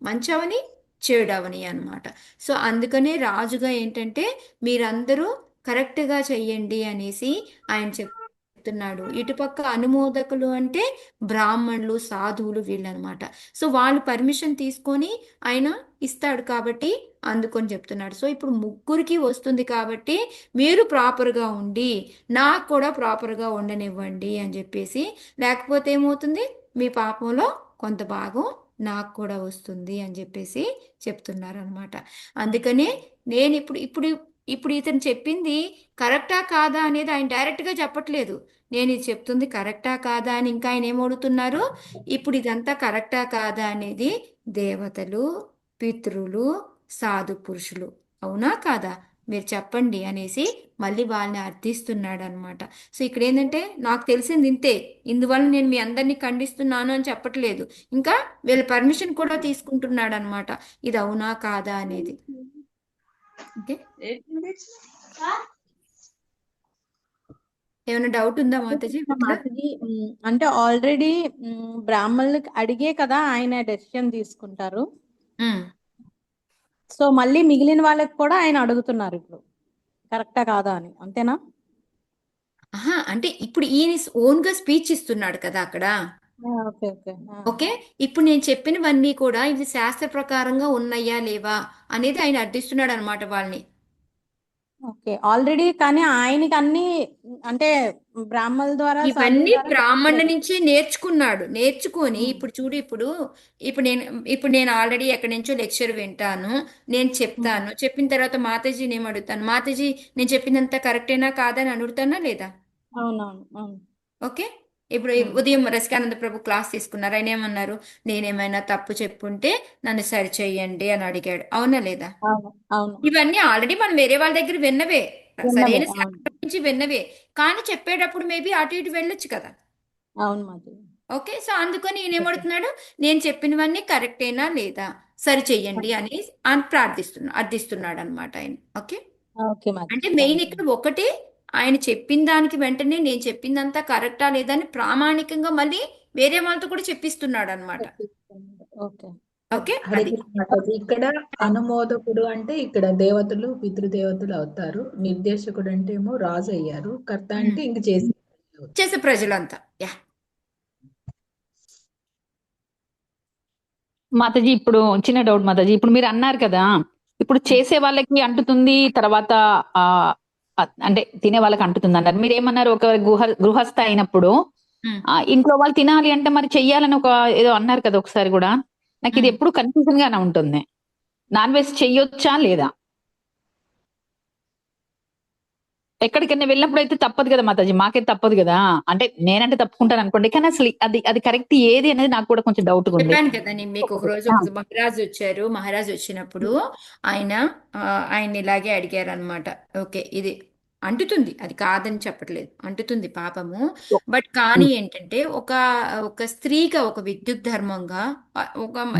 మంచవని చెడవని అన్నమాట. సో అందుకనే రాజుగా ఏంటంటే మీరందరూ కరెక్ట్గా చెయ్యండి అనేసి ఆయన చెప్తున్నాడు. ఇటుపక్క అనుమోదకులు అంటే బ్రాహ్మణులు, సాధువులు వీళ్ళనమాట. సో వాళ్ళు పర్మిషన్ తీసుకొని ఆయన ఇస్తాడు కాబట్టి అందుకొని చెప్తున్నాడు. సో ఇప్పుడు ముగ్గురికి వస్తుంది కాబట్టి మీరు ప్రాపర్గా ఉండి నాకు కూడా ప్రాపర్గా ఉండనివ్వండి అని చెప్పేసి, లేకపోతే ఏమవుతుంది మీ పాపంలో కొంత భాగం నాకు కూడా వస్తుంది అని చెప్పేసి చెప్తున్నారు అనమాట. అందుకనే నేను ఇప్పుడు ఇప్పుడు ఇప్పుడు ఇతను చెప్పింది కరెక్టా కాదా అనేది ఆయన డైరెక్ట్గా చెప్పట్లేదు. నేను ఇది చెప్తుంది కరెక్టా కాదా అని ఇంకా ఆయన ఏమడుగుతున్నారు, ఇప్పుడు ఇదంతా కరెక్టా కాదా అనేది దేవతలు, పితృలు, సాధు పురుషులు అవునా కాదా మీరు చెప్పండి అనేసి మళ్ళీ వాళ్ళని అర్థిస్తున్నాడు అనమాట. సో ఇక్కడ ఏంటంటే నాకు తెలిసింది ఇంతే, ఇందువల్ల నేను మీ అందరినీ ఖండిస్తున్నాను అని చెప్పట్లేదు, ఇంకా వీళ్ళ పర్మిషన్ కూడా తీసుకుంటున్నాడు అనమాట ఇది అవునా కాదా అనేది. ఓకే, ఏమైనా డౌట్ ఉందా మాతాజీ ఇక్కడ? మాతాజీ అంటే ఆల్రెడీ బ్రాహ్మణులకి అడిగే కదా ఆయన డెసిషన్ తీసుకుంటారు. ఉమ్. సో మళ్ళీ మిగిలిన వాళ్ళకి కూడా ఆయన అడుగుతున్నారు ఇప్పుడు కరెక్టా కాదా అని, అంతేనా? ఆహా, అంటే ఇప్పుడు ఈయన ఓన్గా స్పీచ్ ఇస్తున్నాడు కదా అక్కడ. ఓకే ఓకే ఓకే, ఇప్పుడు నేను చెప్పినవన్నీ కూడా ఇవి శాస్త్ర ప్రకారంగా ఉన్నాయా లేవా అనేది ఆయన అర్థిస్తున్నాడు అనమాట వాళ్ళని. ఓకే ఆల్రెడీ కానీ ఆయనకి అన్ని అంటే బ్రాహ్మణుల ద్వారా సాధువుల ఇవన్నీ ద్వారా బ్రాహ్మణుల చెప్పలేదు. నుంచి నేర్చుకొని ఇప్పుడు చూడు, ఇప్పుడు నేను ఆల్రెడీ ఎక్కడి నుంచో లెక్చర్ వింటాను, నేను చెప్తాను, చెప్పిన తర్వాత మాతాజీని ఏం అడుగుతాను, మాతాజీ నేను చెప్పినంత కరెక్టేనా కాదా అని అడుగుతానా లేదా? అవునవును అవును. ఓకే, ఇప్పుడు ఉదయం రసికానంద ప్రభు క్లాస్ తీసుకున్నారు, ఆయన ఏమన్నారు, నేనేమైనా తప్పు చెప్పుంటే నన్ను సరి చెయ్యండి అని అడిగాడు, అవునా లేదా? అవును అవును ఇవన్నీ ఆల్రెడీ మనం వేరే వాళ్ళ దగ్గర విన్నవే, విన్నవే, సరైన అవును శాస్త్రం నుంచి విన్నవే, కానీ చెప్పేటప్పుడు మేబీ అటు ఇటు వెళ్ళొచ్చు కదా. అవును మాధవి. ఓకే, సో అందుకని ఈయన ఏమడుగుతున్నాడు, నేను చెప్పినవన్నీ కరెక్టేనా లేదా సరి చెయ్యండి అని అర్థిస్తున్నాడు అనమాట ఆయన. ఓకే, ఓకే అంటే మాధవి, మెయిన్ థ్యాంక్ యూ. ఇక్కడ ఒకటి, ఆయన చెప్పిన దానికి వెంటనే నేను చెప్పిందంతా కరెక్టా లేదా అని ప్రామాణికంగా మళ్ళీ వేరే వాళ్ళతో కూడా చెప్పిస్తున్నాడు అనమాట. ఓకే ఓకే, హరే అది కృష్ణ మాతాజీ. ఇక్కడ అనుమోదకుడు అంటే ఇక్కడ దేవతలు పితృదేవతలు అవుతారు, నిర్దేశకుడు అంటే ఏమో రాజు అయ్యారు, కర్త అంటే ఇంక చేసే ప్రజలంతా. యా, మాతాజీ ఇప్పుడు చిన్న డౌట్ మాతాజీ, ఇప్పుడు మీరు అన్నారు కదా ఇప్పుడు చేసే వాళ్ళకి అంటుతుంది, తర్వాత ఆ అంటే తినే వాళ్ళకి అంటుతుంది అన్నారు. మీరు ఏమన్నారు, ఒక గృహస్థ అయినప్పుడు ఇంట్లో వాళ్ళు తినాలి అంటే మరి చెయ్యాలని ఒక ఏదో అన్నారు కదా ఒకసారి కూడా, నాకు ఇది ఎప్పుడు కన్ఫ్యూజన్ గానే ఉంటుంది. నాన్ వెజ్ చెయ్యొచ్చా లేదా? ఎక్కడికైనా వెళ్ళినప్పుడు అయితే తప్పదు కదా మాతాజీ, మాకైతే తప్పదు కదా, అంటే నేనంటే తప్పుకుంటాను అనుకోండి, కానీ అసలు అది కరెక్ట్ ఏది అనేది నాకు కూడా కొంచెం డౌట్ ఉంది. చెప్పాను కదా నేను మీకు, ఒక రోజు ఒక మహారాజు వచ్చినప్పుడు ఆయన ఇలాగే అడిగారు అనమాట. ఓకే, ఇది అంటుతుంది, అది కాదని చెప్పట్లేదు, అంటుతుంది పాపము, బట్ కానీ ఏంటంటే ఒక స్త్రీగా, ఒక విద్యుత్ ధర్మంగా,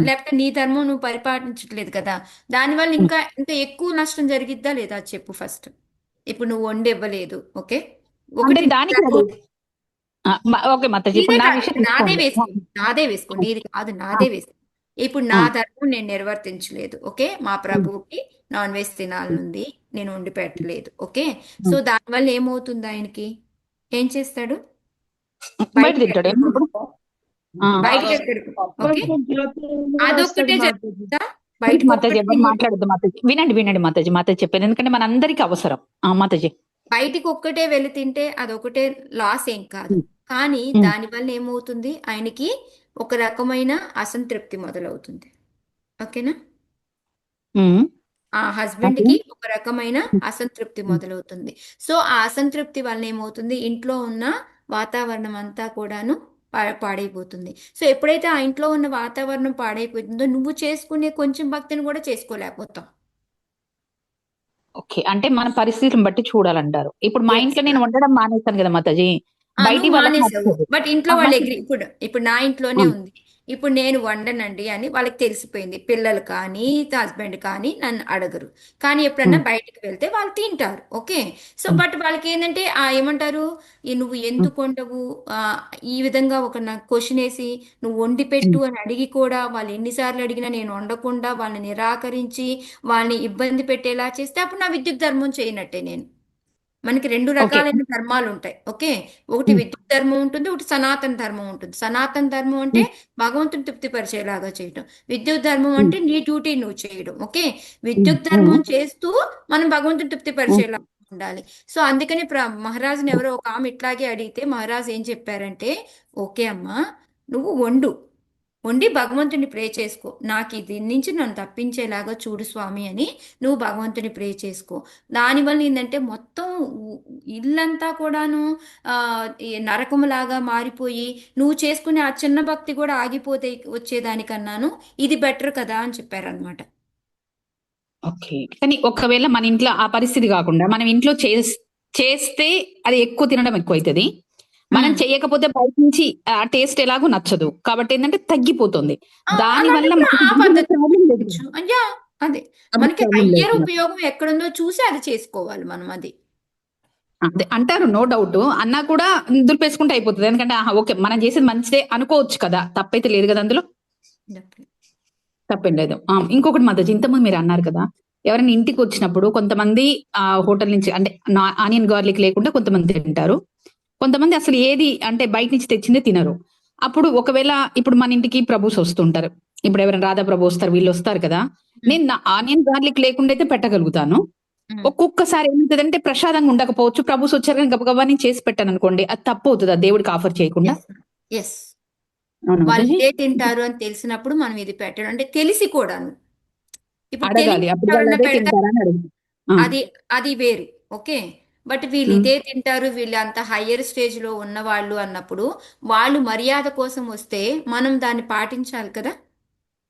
లేకపోతే నీ ధర్మం నువ్వు పరిపాటించట్లేదు కదా, దానివల్ల ఇంకా ఇంకా ఎక్కువ నష్టం జరిగిద్దా లేదా అది చెప్పు ఫస్ట్. ఇప్పుడు నువ్వు వండి ఇవ్వలేదు, ఓకే, అంటే ఒకటి దానికి ఓకే మాతాజీ, ఇప్పుడు నా విషయం నాదే వేసుకో, నీది కాదు, నాదే వేసుకో. ఇప్పుడు నా ధర్మం నేను నిర్వర్తించలేదు, ఓకే, మా ప్రభువుకి నాన్ వెజ్ తినాలనుంది, నేను వండి పెట్టలేదు, ఓకే, సో దానివల్ల ఏమవుతుంది, ఆయనకి ఏం చేస్తాడు, బయట తింటాడు బయటకి వెళ్తాడు. ఓకే, అదొక్కటే జరుగుతుందా బయటకు మాతాజీ? మాట్లాడద్దు మాతాజీ, వినండి మాతాజీ, మాతాజీ చెప్పాను, ఎందుకంటే మనందరికీ అవసరం. మాతాజీ బయటికి ఒక్కటే వెళ్ళి తింటే అదొకటే లాస్ ఏం కాదు, కానీ దానివల్ల ఏమవుతుంది, ఆయనకి ఒక రకమైన అసంతృప్తి మొదలవుతుంది. ఓకేనా, ఆ హస్బెండ్ కి ఒక రకమైన అసంతృప్తి మొదలవుతుంది. సో ఆ అసంతృప్తి వల్ల ఏమవుతుంది, ఇంట్లో ఉన్న వాతావరణం అంతా కూడాను పాడైపోతుంది. సో ఎప్పుడైతే ఆ ఇంట్లో ఉన్న వాతావరణం పాడైపోతుందో నువ్వు చేసుకునే కొంచెం భక్తిని కూడా చేసుకోలేకపోతావు. ఓకే, అంటే మన పరిస్థితిని బట్టి చూడాలంటారు. ఇప్పుడు మా ఇంట్లో నేను వండడం మానేస్తాను కదా మాతాజీ, బయటి మానేసావు, బట్ ఇంట్లో వాళ్ళు ఇప్పుడు నా ఇంట్లోనే ఉంది, ఇప్పుడు నేను వండనండి అని వాళ్ళకి తెలిసిపోయింది. పిల్లలు కానీ, హస్బెండ్ కానీ నన్ను అడగరు. కానీ ఎప్పుడన్నా బయటికి వెళ్తే వాళ్ళు తింటారు. ఓకే. సో, బట్ వాళ్ళకి ఏంటంటే ఏమంటారు? నువ్వు ఎందుకు వండవు? ఈ విధంగా ఒక నాకు క్వశ్చన్ వేసి నువ్వు వండి పెట్టు అని అడిగి కూడా వాళ్ళు ఎన్నిసార్లు అడిగినా నేను వండకుండా వాళ్ళని నిరాకరించి వాళ్ళని ఇబ్బంది పెట్టేలా చేస్తే అప్పుడు నా విద్యుత్ ధర్మం చేయనట్టే నేను. మనకి 2 ఓకే. రకాలైన ధర్మాలు ఉంటాయి. ఓకే. ఒకటి విద్యుత్ ధర్మం ఉంటుంది. ఒకటి సనాతన ధర్మం ఉంటుంది. సనాతన ధర్మం అంటే భగవంతుని తృప్తిపరిచేలాగా చేయటం. విద్యుత్ ధర్మం అంటే నీ డ్యూటీ నువ్వు చేయడం. ఓకే. విద్యుత్ ధర్మం చేస్తూ మనం భగవంతుని తృప్తిపరిచేలాగా ఉండాలి. సో అందుకని మహారాజుని ఎవరో ఒక ఆమె ఇట్లాగే అడిగితే మహారాజు ఏం చెప్పారంటే, ఓకే అమ్మా, నువ్వు వండి భగవంతుని ప్రే చేసుకో. నాకు ఇది నుంచి నన్ను తప్పించేలాగా చూడు స్వామి అని నువ్వు భగవంతుని ప్రే చేసుకో. దానివల్ల ఏంటంటే మొత్తం ఇల్లంతా కూడాను ఈ నరకములాగా మారిపోయి నువ్వు చేసుకునే ఆ చిన్న భక్తి కూడా ఆగిపోతే వచ్చేదానికన్నాను ఇది బెటర్ కదా అని చెప్పారనమాట. ఓకే. కానీ ఒకవేళ మన ఇంట్లో ఆ పరిస్థితి కాకుండా మనం ఇంట్లో చేస్తే అది ఎక్కువ తినడం ఎక్కువ అవుతుంది. మనం చేయకపోతే బయట నుంచి ఆ టేస్ట్ ఎలాగో నచ్చదు. కాబట్టి ఏంటంటే తగ్గిపోతుంది. దాని వల్ల ఆ పద్ధతి ప్రాబ్లం లేదు. యా, అదే మనకి ప్రాబ్లం హయ్యర్ లేదు. ఉపయోగం ఎక్కడుందో చూసి అది చేసుకోవాలి మనం. అది అదే అంటారు, నో డౌట్. అన్నా కూడా దులిపేసుకుంటే అయిపోతుంది. ఎందుకంటే ఓకే మనం చేసేది మంచిదే అనుకోవచ్చు కదా, తప్పైతే లేదు కదా అందులో. తప్పేం లేదు. ఇంకొకటి మాతాజీ, ఇంతకుముందు మీరు అన్నారు కదా, ఎవరైనా ఇంటికి వచ్చినప్పుడు కొంతమంది హోటల్ నుంచి అంటే ఆనియన్ గార్లిక్ లేకుండా కొంతమంది తింటారు. కొంతమంది అసలు ఏది అంటే బయట నుంచి తెచ్చిందే తినరు. అప్పుడు ఒకవేళ ఇప్పుడు మన ఇంటికి ప్రభుస్ వస్తుంటారు, ఇప్పుడు ఎవరైనా రాధా ప్రభు వస్తారు, వీళ్ళు వస్తారు కదా, నేను ఆనియన్ గార్లిక్ లేకుండా అయితే పెట్టగలుగుతాను. ఒక్కొక్కసారి ఏమవుతుందంటే ప్రసాదంగా ఉండకపోవచ్చు, ప్రభుస్ వచ్చారు కానీ గబగబా నేను చేసి పెట్టాను అనుకోండి, అది తప్పు అవుతుంది దేవుడికి ఆఫర్ చేయకుండా. ఎస్, వాళ్ళు ఇదే తింటారు అని తెలిసినప్పుడు మనం ఇది పెట్టడం అంటే తెలిసి కూడాను. ఇప్పుడు అడగాలి, అప్పుడు వాళ్ళు అదే తింటారా అని అడుగుతారు. అది అది వేరు. ఓకే. బట్ వీళ్ళు ఇదే తింటారు, వీళ్ళు అంత హయ్యర్ స్టేజ్ లో ఉన్న వాళ్ళు అన్నప్పుడు వాళ్ళు మర్యాద కోసం వస్తే మనం దాన్ని పాటించాలి కదా.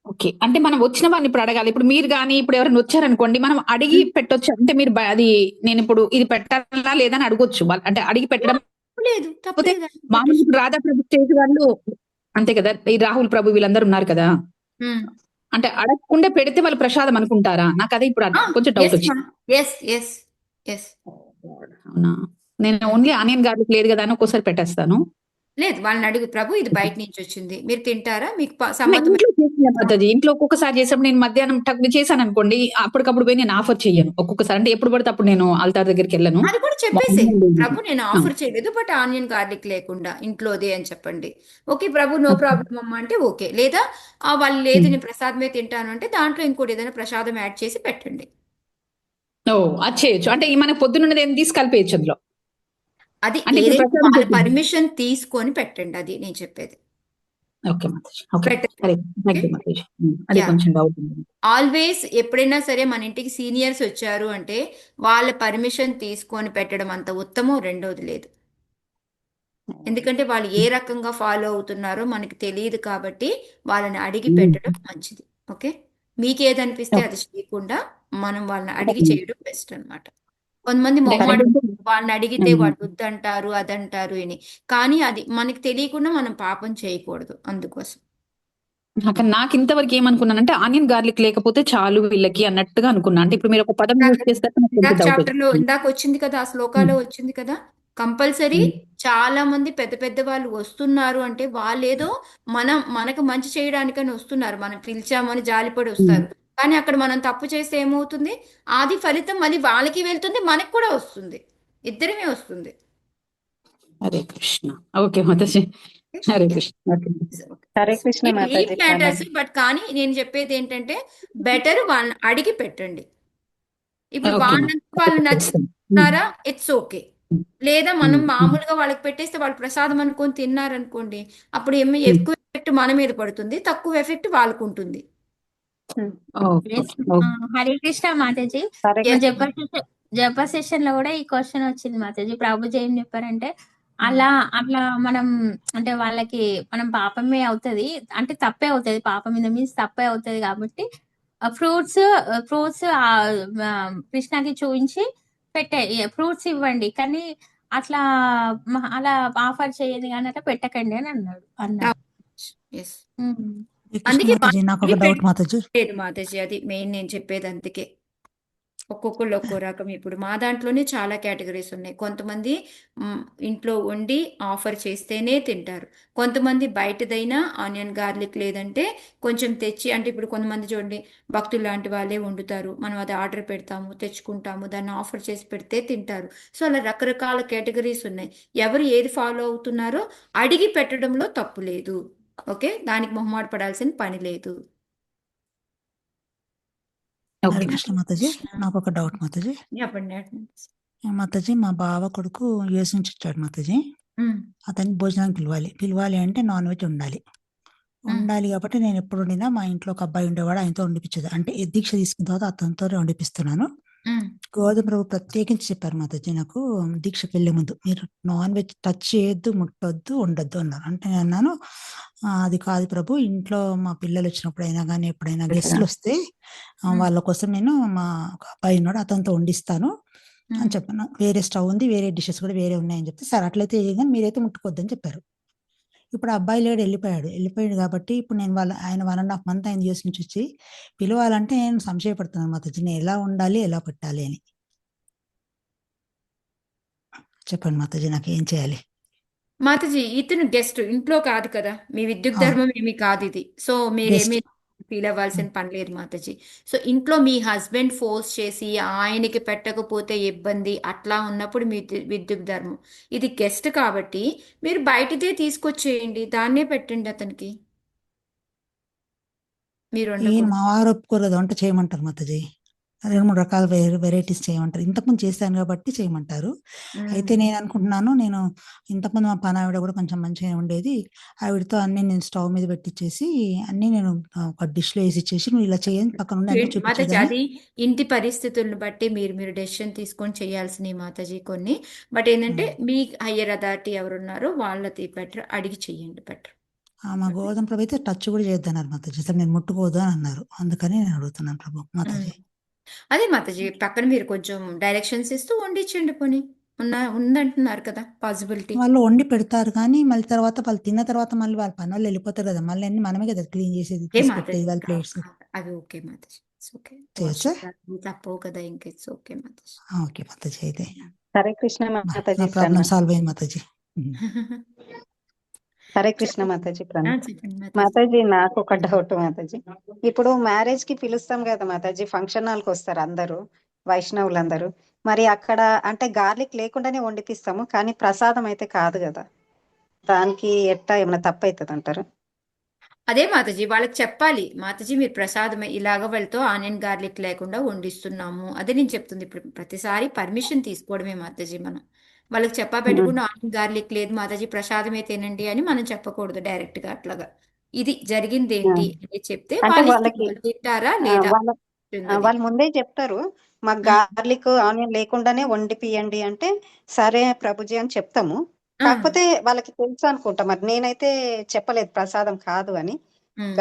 ఓకే. అంటే మనం వచ్చిన వాళ్ళని ఇప్పుడు అడగాలి. ఇప్పుడు మీరు కానీ ఇప్పుడు ఎవరైనా వచ్చారనుకోండి, మనం అడిగి పెట్టొచ్చు. అంటే మీరు అది నేను ఇప్పుడు ఇది పెట్టాలా లేదా అని అడగొచ్చు. అంటే అడిగి పెట్టడం లేదు, తప్పలేదు. మామూలు ఇప్పుడు రాధా ప్రభు స్టేజ్ వాళ్ళు అంతే కదా, ఈ రాహుల్ ప్రభు వీళ్ళందరూ ఉన్నారు కదా, అంటే అడగకుండా పెడితే వాళ్ళు ప్రసాదం అనుకుంటారా? నాకు అదే ఇప్పుడు కొంచెం డౌట్ వచ్చింది. అవునా, నేను ఓన్లీ ఆనియన్ గార్లిక్ లేదు కదా అని ఒక్కోసారి పెట్టేస్తాను. లేదు, వాళ్ళని అడుగు, ప్రభు ఇది బయట నుంచి వచ్చింది, మీరు తింటారా, మీకు ఇంట్లో చేసిన పద్ధతి. ఇంట్లో ఒక్కొక్కసారి చేసినప్పుడు నేను మధ్యాహ్నం టక్ చేశాను అనుకోండి, అప్పటికప్పుడు పోయి నేను ఆఫర్ చెయ్యను. ఒక్కొక్కసారి అంటే ఎప్పుడు పడితే అప్పుడు నేను అల్తార్ దగ్గరికి వెళ్ళను. అది కూడా చెప్పేసి, ప్రభు నేను ఆఫర్ చేయలేదు బట్ ఆనియన్ గార్లిక్ లేకుండా ఇంట్లోదే అని చెప్పండి. ఓకే ప్రభు, నో ప్రాబ్లం అమ్మా అంటే ఓకే. లేదా వాళ్ళు లేదు నేను ప్రసాదమే తింటాను అంటే దాంట్లో ఇంకోటి ఏదైనా ప్రసాదం యాడ్ చేసి పెట్టండి. ఓ, అది చేయొచ్చు. అంటే మన పొద్దున్నది ఏం తీసి కలిపేయచ్చు అందులో. అది వాళ్ళ పర్మిషన్ తీసుకొని పెట్టండి, అది నేను చెప్పేది. ఆల్వేస్ ఎప్పుడైనా సరే మన ఇంటికి సీనియర్స్ వచ్చారు అంటే వాళ్ళ పర్మిషన్ తీసుకొని పెట్టడం అంత ఉత్తమం రెండోది లేదు. ఎందుకంటే వాళ్ళు ఏ రకంగా ఫాలో అవుతున్నారో మనకి తెలియదు కాబట్టి వాళ్ళని అడిగి పెట్టడం మంచిది. ఓకే, మీకేదనిపిస్తే అది చేయకుండా మనం వాళ్ళని అడిగి చేయడం బెస్ట్ అన్నమాట. కొంతమంది వాళ్ళని అడిగితే వాళ్ళు వద్దంటారు అదంటారు అని, కానీ అది మనకి తెలియకుండా మనం పాపం చేయకూడదు. అందుకోసం నాకు ఇంతవరకు ఏమనుకున్నానంటే ఆనియన్ గార్లిక్ లేకపోతే చాలు వీళ్ళకి అన్నట్టుగా అనుకున్నా. అంటే ఇప్పుడు మీరు ఒక పదం యూజ్ చేస్తారు, చాప్టర్ లో ఇందాక వచ్చింది కదా, ఆ శ్లోకాలో వచ్చింది కదా, కంపల్సరీ చాలా మంది పెద్ద పెద్ద వాళ్ళు వస్తున్నారు అంటే వాళ్ళేదో మనకు మంచి చేయడానికని వస్తున్నారు, మనం పిలిచామని జాలిపడి వస్తారు. కానీ అక్కడ మనం తప్పు చేస్తే ఏమవుతుంది, అది ఫలితం మళ్ళీ వాళ్ళకి వెళ్తుంది, మనకు కూడా వస్తుంది, ఇద్దరిమే వస్తుంది. Hare Krishna. Okay Mataji, Hare Krishna. Hare Krishna matters. But కానీ నేను చెప్పేది ఏంటంటే బెటర్ వాళ్ళని అడిగి పెట్టండి. ఇప్పుడు వాళ్ళు నచ్చుతున్నారా, ఇట్స్ ఓకే. లేదా మనం మామూలుగా వాళ్ళకి పెట్టేస్తే వాళ్ళు ప్రసాదం అనుకొని తిన్నారనుకోండి, అప్పుడు ఎక్కువ ఎఫెక్ట్ మన మీద పడుతుంది, తక్కువ ఎఫెక్ట్ వాళ్ళకు ఉంటుంది. హరే కృష్ణ మాతాజీ. జప సెషన్ లో కూడా ఈ క్వశ్చన్ వచ్చింది మాతాజీ. ప్రభుజీ ఏం చెప్పారంటే అలా మనం అంటే వాళ్ళకి మనం పాపమే అవుతుంది అంటే తప్పే అవుతుంది, పాపం మీద మీన్స్ తప్పే అవుతుంది కాబట్టి ఫ్రూట్స్ కృష్ణకి చూపించి పెట్టే ఫ్రూట్స్ ఇవ్వండి, కానీ అలా ఆఫర్ చేయదు కానీ అట్లా పెట్టకండి అని అన్నాడు. ఎస్ ఉమ్. కృష్ణ అందుకే మాతాజీ నాకు ఒక డౌట్ మాతాజీ. లేదు మాతాజీ, అది మెయిన్ నేను చెప్పేది. అందుకే ఒక్కొక్కళ్ళు ఒక్కో రకం. ఇప్పుడు మా దాంట్లోనే చాలా కేటగిరీస్ ఉన్నాయి. కొంతమంది ఇంట్లో వండి ఆఫర్ చేస్తేనే తింటారు. కొంతమంది బయటదైనా ఆనియన్ గార్లిక్ లేదంటే కొంచెం తెచ్చి, అంటే ఇప్పుడు కొంతమంది చూడండి భక్తులు లాంటి వాళ్ళే వండుతారు, మనం అది ఆర్డర్ పెడతాము, తెచ్చుకుంటాము, దాన్ని ఆఫర్ చేసి పెడితే తింటారు. సో అలా రకరకాల కేటగిరీస్ ఉన్నాయి. ఎవరు ఏది ఫాలో అవుతున్నారో అడిగి పెట్టడంలో తప్పు లేదు. ఓకే, దానికి మొహమాట పడాల్సిన పని లేదు. హరే కృష్ణ మాతాజీ, నాకు ఒక డౌట్ మాతాజీ. చెప్పండి. మాతాజీ మా బావ కొడుకు యుఎస్ నుంచి వచ్చాడు మాతాజీ. ఉమ్, అతన్ని భోజనానికి పిలవాలి అంటే నాన్ వెజ్ ఉండాలి. ఉండాలి కాబట్టి నేను ఎప్పుడు వండినా మా ఇంట్లో ఒక అబ్బాయి ఉండేవాడు, ఆయనతో వండిపించేది. అంటే దీక్ష తీసుకున్న తర్వాత అతనితోనే వండిపిస్తున్నాను. ఉమ్, గోధుమ ప్రభు ప్రత్యేకించి చెప్పారు మాతాజీ నాకు, దీక్షకి వెళ్లే ముందు మీరు నాన్ వెజ్ టచ్ చేయొద్దు, ముట్టొద్దు, ఉండొద్దు అన్నారు. అంటే నేను అన్నాను, అది కాదు ప్రభు, ఇంట్లో మా పిల్లలు వచ్చినప్పుడు అయినా కానీ ఎప్పుడైనా గెస్ట్లు వస్తే వాళ్ళ కోసం నేను మా ఒక అబ్బాయి ఉన్నాడు అతనితో వండిస్తాను అని చెప్పాను. వేరే స్టవ్ ఉంది, వేరే డిషెస్ కూడా వేరే ఉన్నాయని చెప్తే, సరే అట్లయితే కానీ మీరైతే ముట్టుకోవద్దని చెప్పారు. ఇప్పుడు ఆ అబ్బాయి లేడు, వెళ్ళిపోయాడు కాబట్టి ఇప్పుడు నేను ఆయన 1.5 month ఆయన యూఎస్ నుంచి వచ్చి పిలవాలంటే నేను సంశయపడుతున్నాను మాతాజీ, నేను ఎలా ఉండాలి, ఎలా పెట్టాలి అని చెప్పండి మాతాజీ, నాకు ఏం చేయాలి? మాతాజీ ఇతను గెస్ట్, ఇంట్లో కాదు కదా, మీ విద్యుత్ ధర్మం ఏమి కాదు ఇది. సో మీరేమీ ఫీల్ అవ్వాల్సిన పని లేదు మాతాజీ. సో ఇంట్లో మీ హస్బెండ్ ఫోర్స్ చేసి ఆయనకి పెట్టకపోతే ఇబ్బంది అట్లా ఉన్నప్పుడు మీ విద్యుత్ ధర్మం. ఇది గెస్ట్ కాబట్టి మీరు బయటదే తీసుకొచ్చేయండి, దాన్నే పెట్టండి అతనికి. మీరు మా వారు ఒప్పుకోలేదు, వంట చేయమంటారు మాతాజీ. 2-3 రకాల వెరైటీస్ చేయమంటారు. ఇంతకుముందు చేశాను కాబట్టి చేయమంటారు. అయితే నేను అనుకుంటున్నాను, నేను ఇంతకుముందు మా పనావిడ కూడా కొంచెం మంచిగా ఉండేది, ఆవిడతో అన్ని నేను స్టవ్ మీద పెట్టించేసి అన్ని నేను ఒక డిష్ లో వేసి ఇచ్చేసి నువ్వు ఇలా చేయని పక్కన ఉండి అన్ని మాతాజీ చూపించేదాన్ని. అది ఇంటి పరిస్థితులను బట్టి మీరు డెసిషన్ తీసుకొని చేయాల్సినవి మాతాజీ కొన్ని. బట్ ఏంటంటే మీ హయ్యర్ అథారిటీ ఎవరున్నారో వాళ్ళది బెటర్, అడిగి చెయ్యండి బెటర్. మా గోధుమ ప్రభు అయితే టచ్ కూడా చేయొద్దన్నారు మాతాజీ, సరే నేను ముట్టుకోవద్దు అని అన్నారు. అందుకని నేను అడుగుతున్నాను ప్రభు మాతాజీ. అదే మాతాజీ, పక్కన మీరు కొంచెం డైరెక్షన్స్ ఇస్తూ వండించండి. పోనీ ఉందంటున్నారు కదా పాసిబిలిటీ. వాళ్ళు వండి పెడతారు కానీ మళ్ళీ తర్వాత వాళ్ళు తిన్న తర్వాత మళ్ళీ వాళ్ళ పని వాళ్ళు వెళ్ళిపోతారు కదా, మళ్ళీ అన్ని మనమే కదా క్లీన్ చేసేది, తీసి పెట్టేది వాళ్ళ ప్లేట్స్. అది ఓకే మాతాజీ, ఓకే, చేయొచ్చా? తప్పవు కదా, ఇంకా it's okay Mataji. Okay Mataji, అయితే హరే కృష్ణ మాతాజీ, నా ప్రాబ్లం సాల్వ్ అయింది మాతాజీ. హరే కృష్ణ మాతాజీ, చెప్పండి మాతాజీ నాకు ఒక డౌట్ మాతాజీ. ఇప్పుడు మ్యారేజ్ కి పిలుస్తాం కదా మాతాజీ, ఫంక్షన్ హాల్కి వస్తారు అందరూ వైష్ణవులందరూ, మరి అక్కడ అంటే గార్లిక్ లేకుండానే వండిపిస్తాము కానీ ప్రసాదం అయితే కాదు కదా, దానికి ఎట్టా ఏమైనా తప్పు అవుతుంది అంటారు? అదే మాతాజీ వాళ్ళకి చెప్పాలి, మాతాజీ మీరు ప్రసాదమే ఇలాగ వాళ్ళతో ఆనియన్ గార్లిక్ లేకుండా వండిస్తున్నాము. అదే నేను చెప్తుంది. ఇప్పుడు ప్రతిసారి పర్మిషన్ తీసుకోవడమే మాతాజీ. మనం వాళ్ళకి చెప్పా పెట్టుకుని ఆనియన్ గార్లిక్ లేదు మాతాజీ ప్రసాదమే తినండి అని మనం చెప్పకూడదు డైరెక్ట్ గా అట్లాగా. ఇది జరిగింది ఏంటి అని చెప్తే అంటే వాళ్ళు వాళ్ళకి తింటారా లేదా. వాళ్ళు ముందే చెప్తారు మాకు గార్లిక్ ఆనియన్ లేకుండానే వండిపియండి అంటే, సరే ప్రభుజీ అని చెప్తాము. కాకపోతే వాళ్ళకి తెలుసు అనుకుంటా, మరి నేనైతే చెప్పలేదు ప్రసాదం కాదు అని.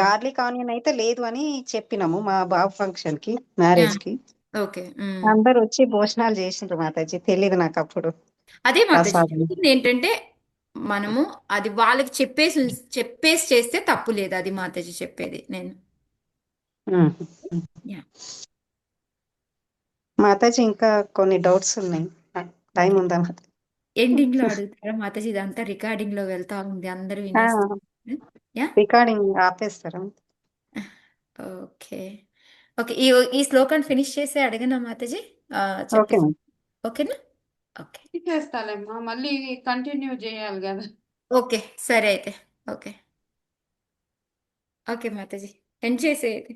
గార్లిక్ ఆనియన్ అయితే లేదు అని చెప్పినాము మా బాబు ఫంక్షన్ కి, మ్యారేజ్ కి. ఓకే, అందరు వచ్చి భోజనాలు చేసిండ్రు మాతాజీ, తెలియదు నాకు అప్పుడు. అదే మాతాజీ ఏంటంటే మనము అది వాళ్ళకి చెప్పేసి చేస్తే తప్పు లేదు. అది మాతాజీ చెప్పేది నేను. మాతాజీ ఇంకా కొన్ని డౌట్స్ ఉన్నాయి, టైం ఉందా మాతాజీ? ఎండింగ్ లో అడుగుతారా మాతాజీ? ఇదంతా రికార్డింగ్ లో వెళ్తా ఉంది, అందరూ వినేస్తారు. రికార్డింగ్ ఆపేస్తారా? ఓకే ఓకే, ఈ శ్లోకాన్ని ఫినిష్ చేసి అడగనా మాతాజీ? ఓకేనా? ఓకే చేస్తాలేమ్మా, మళ్ళీ కంటిన్యూ చేయాలి కదా. ఓకే సరే అయితే. ఓకే ఓకే మాతాజీ, ఎండ్ చేసేది.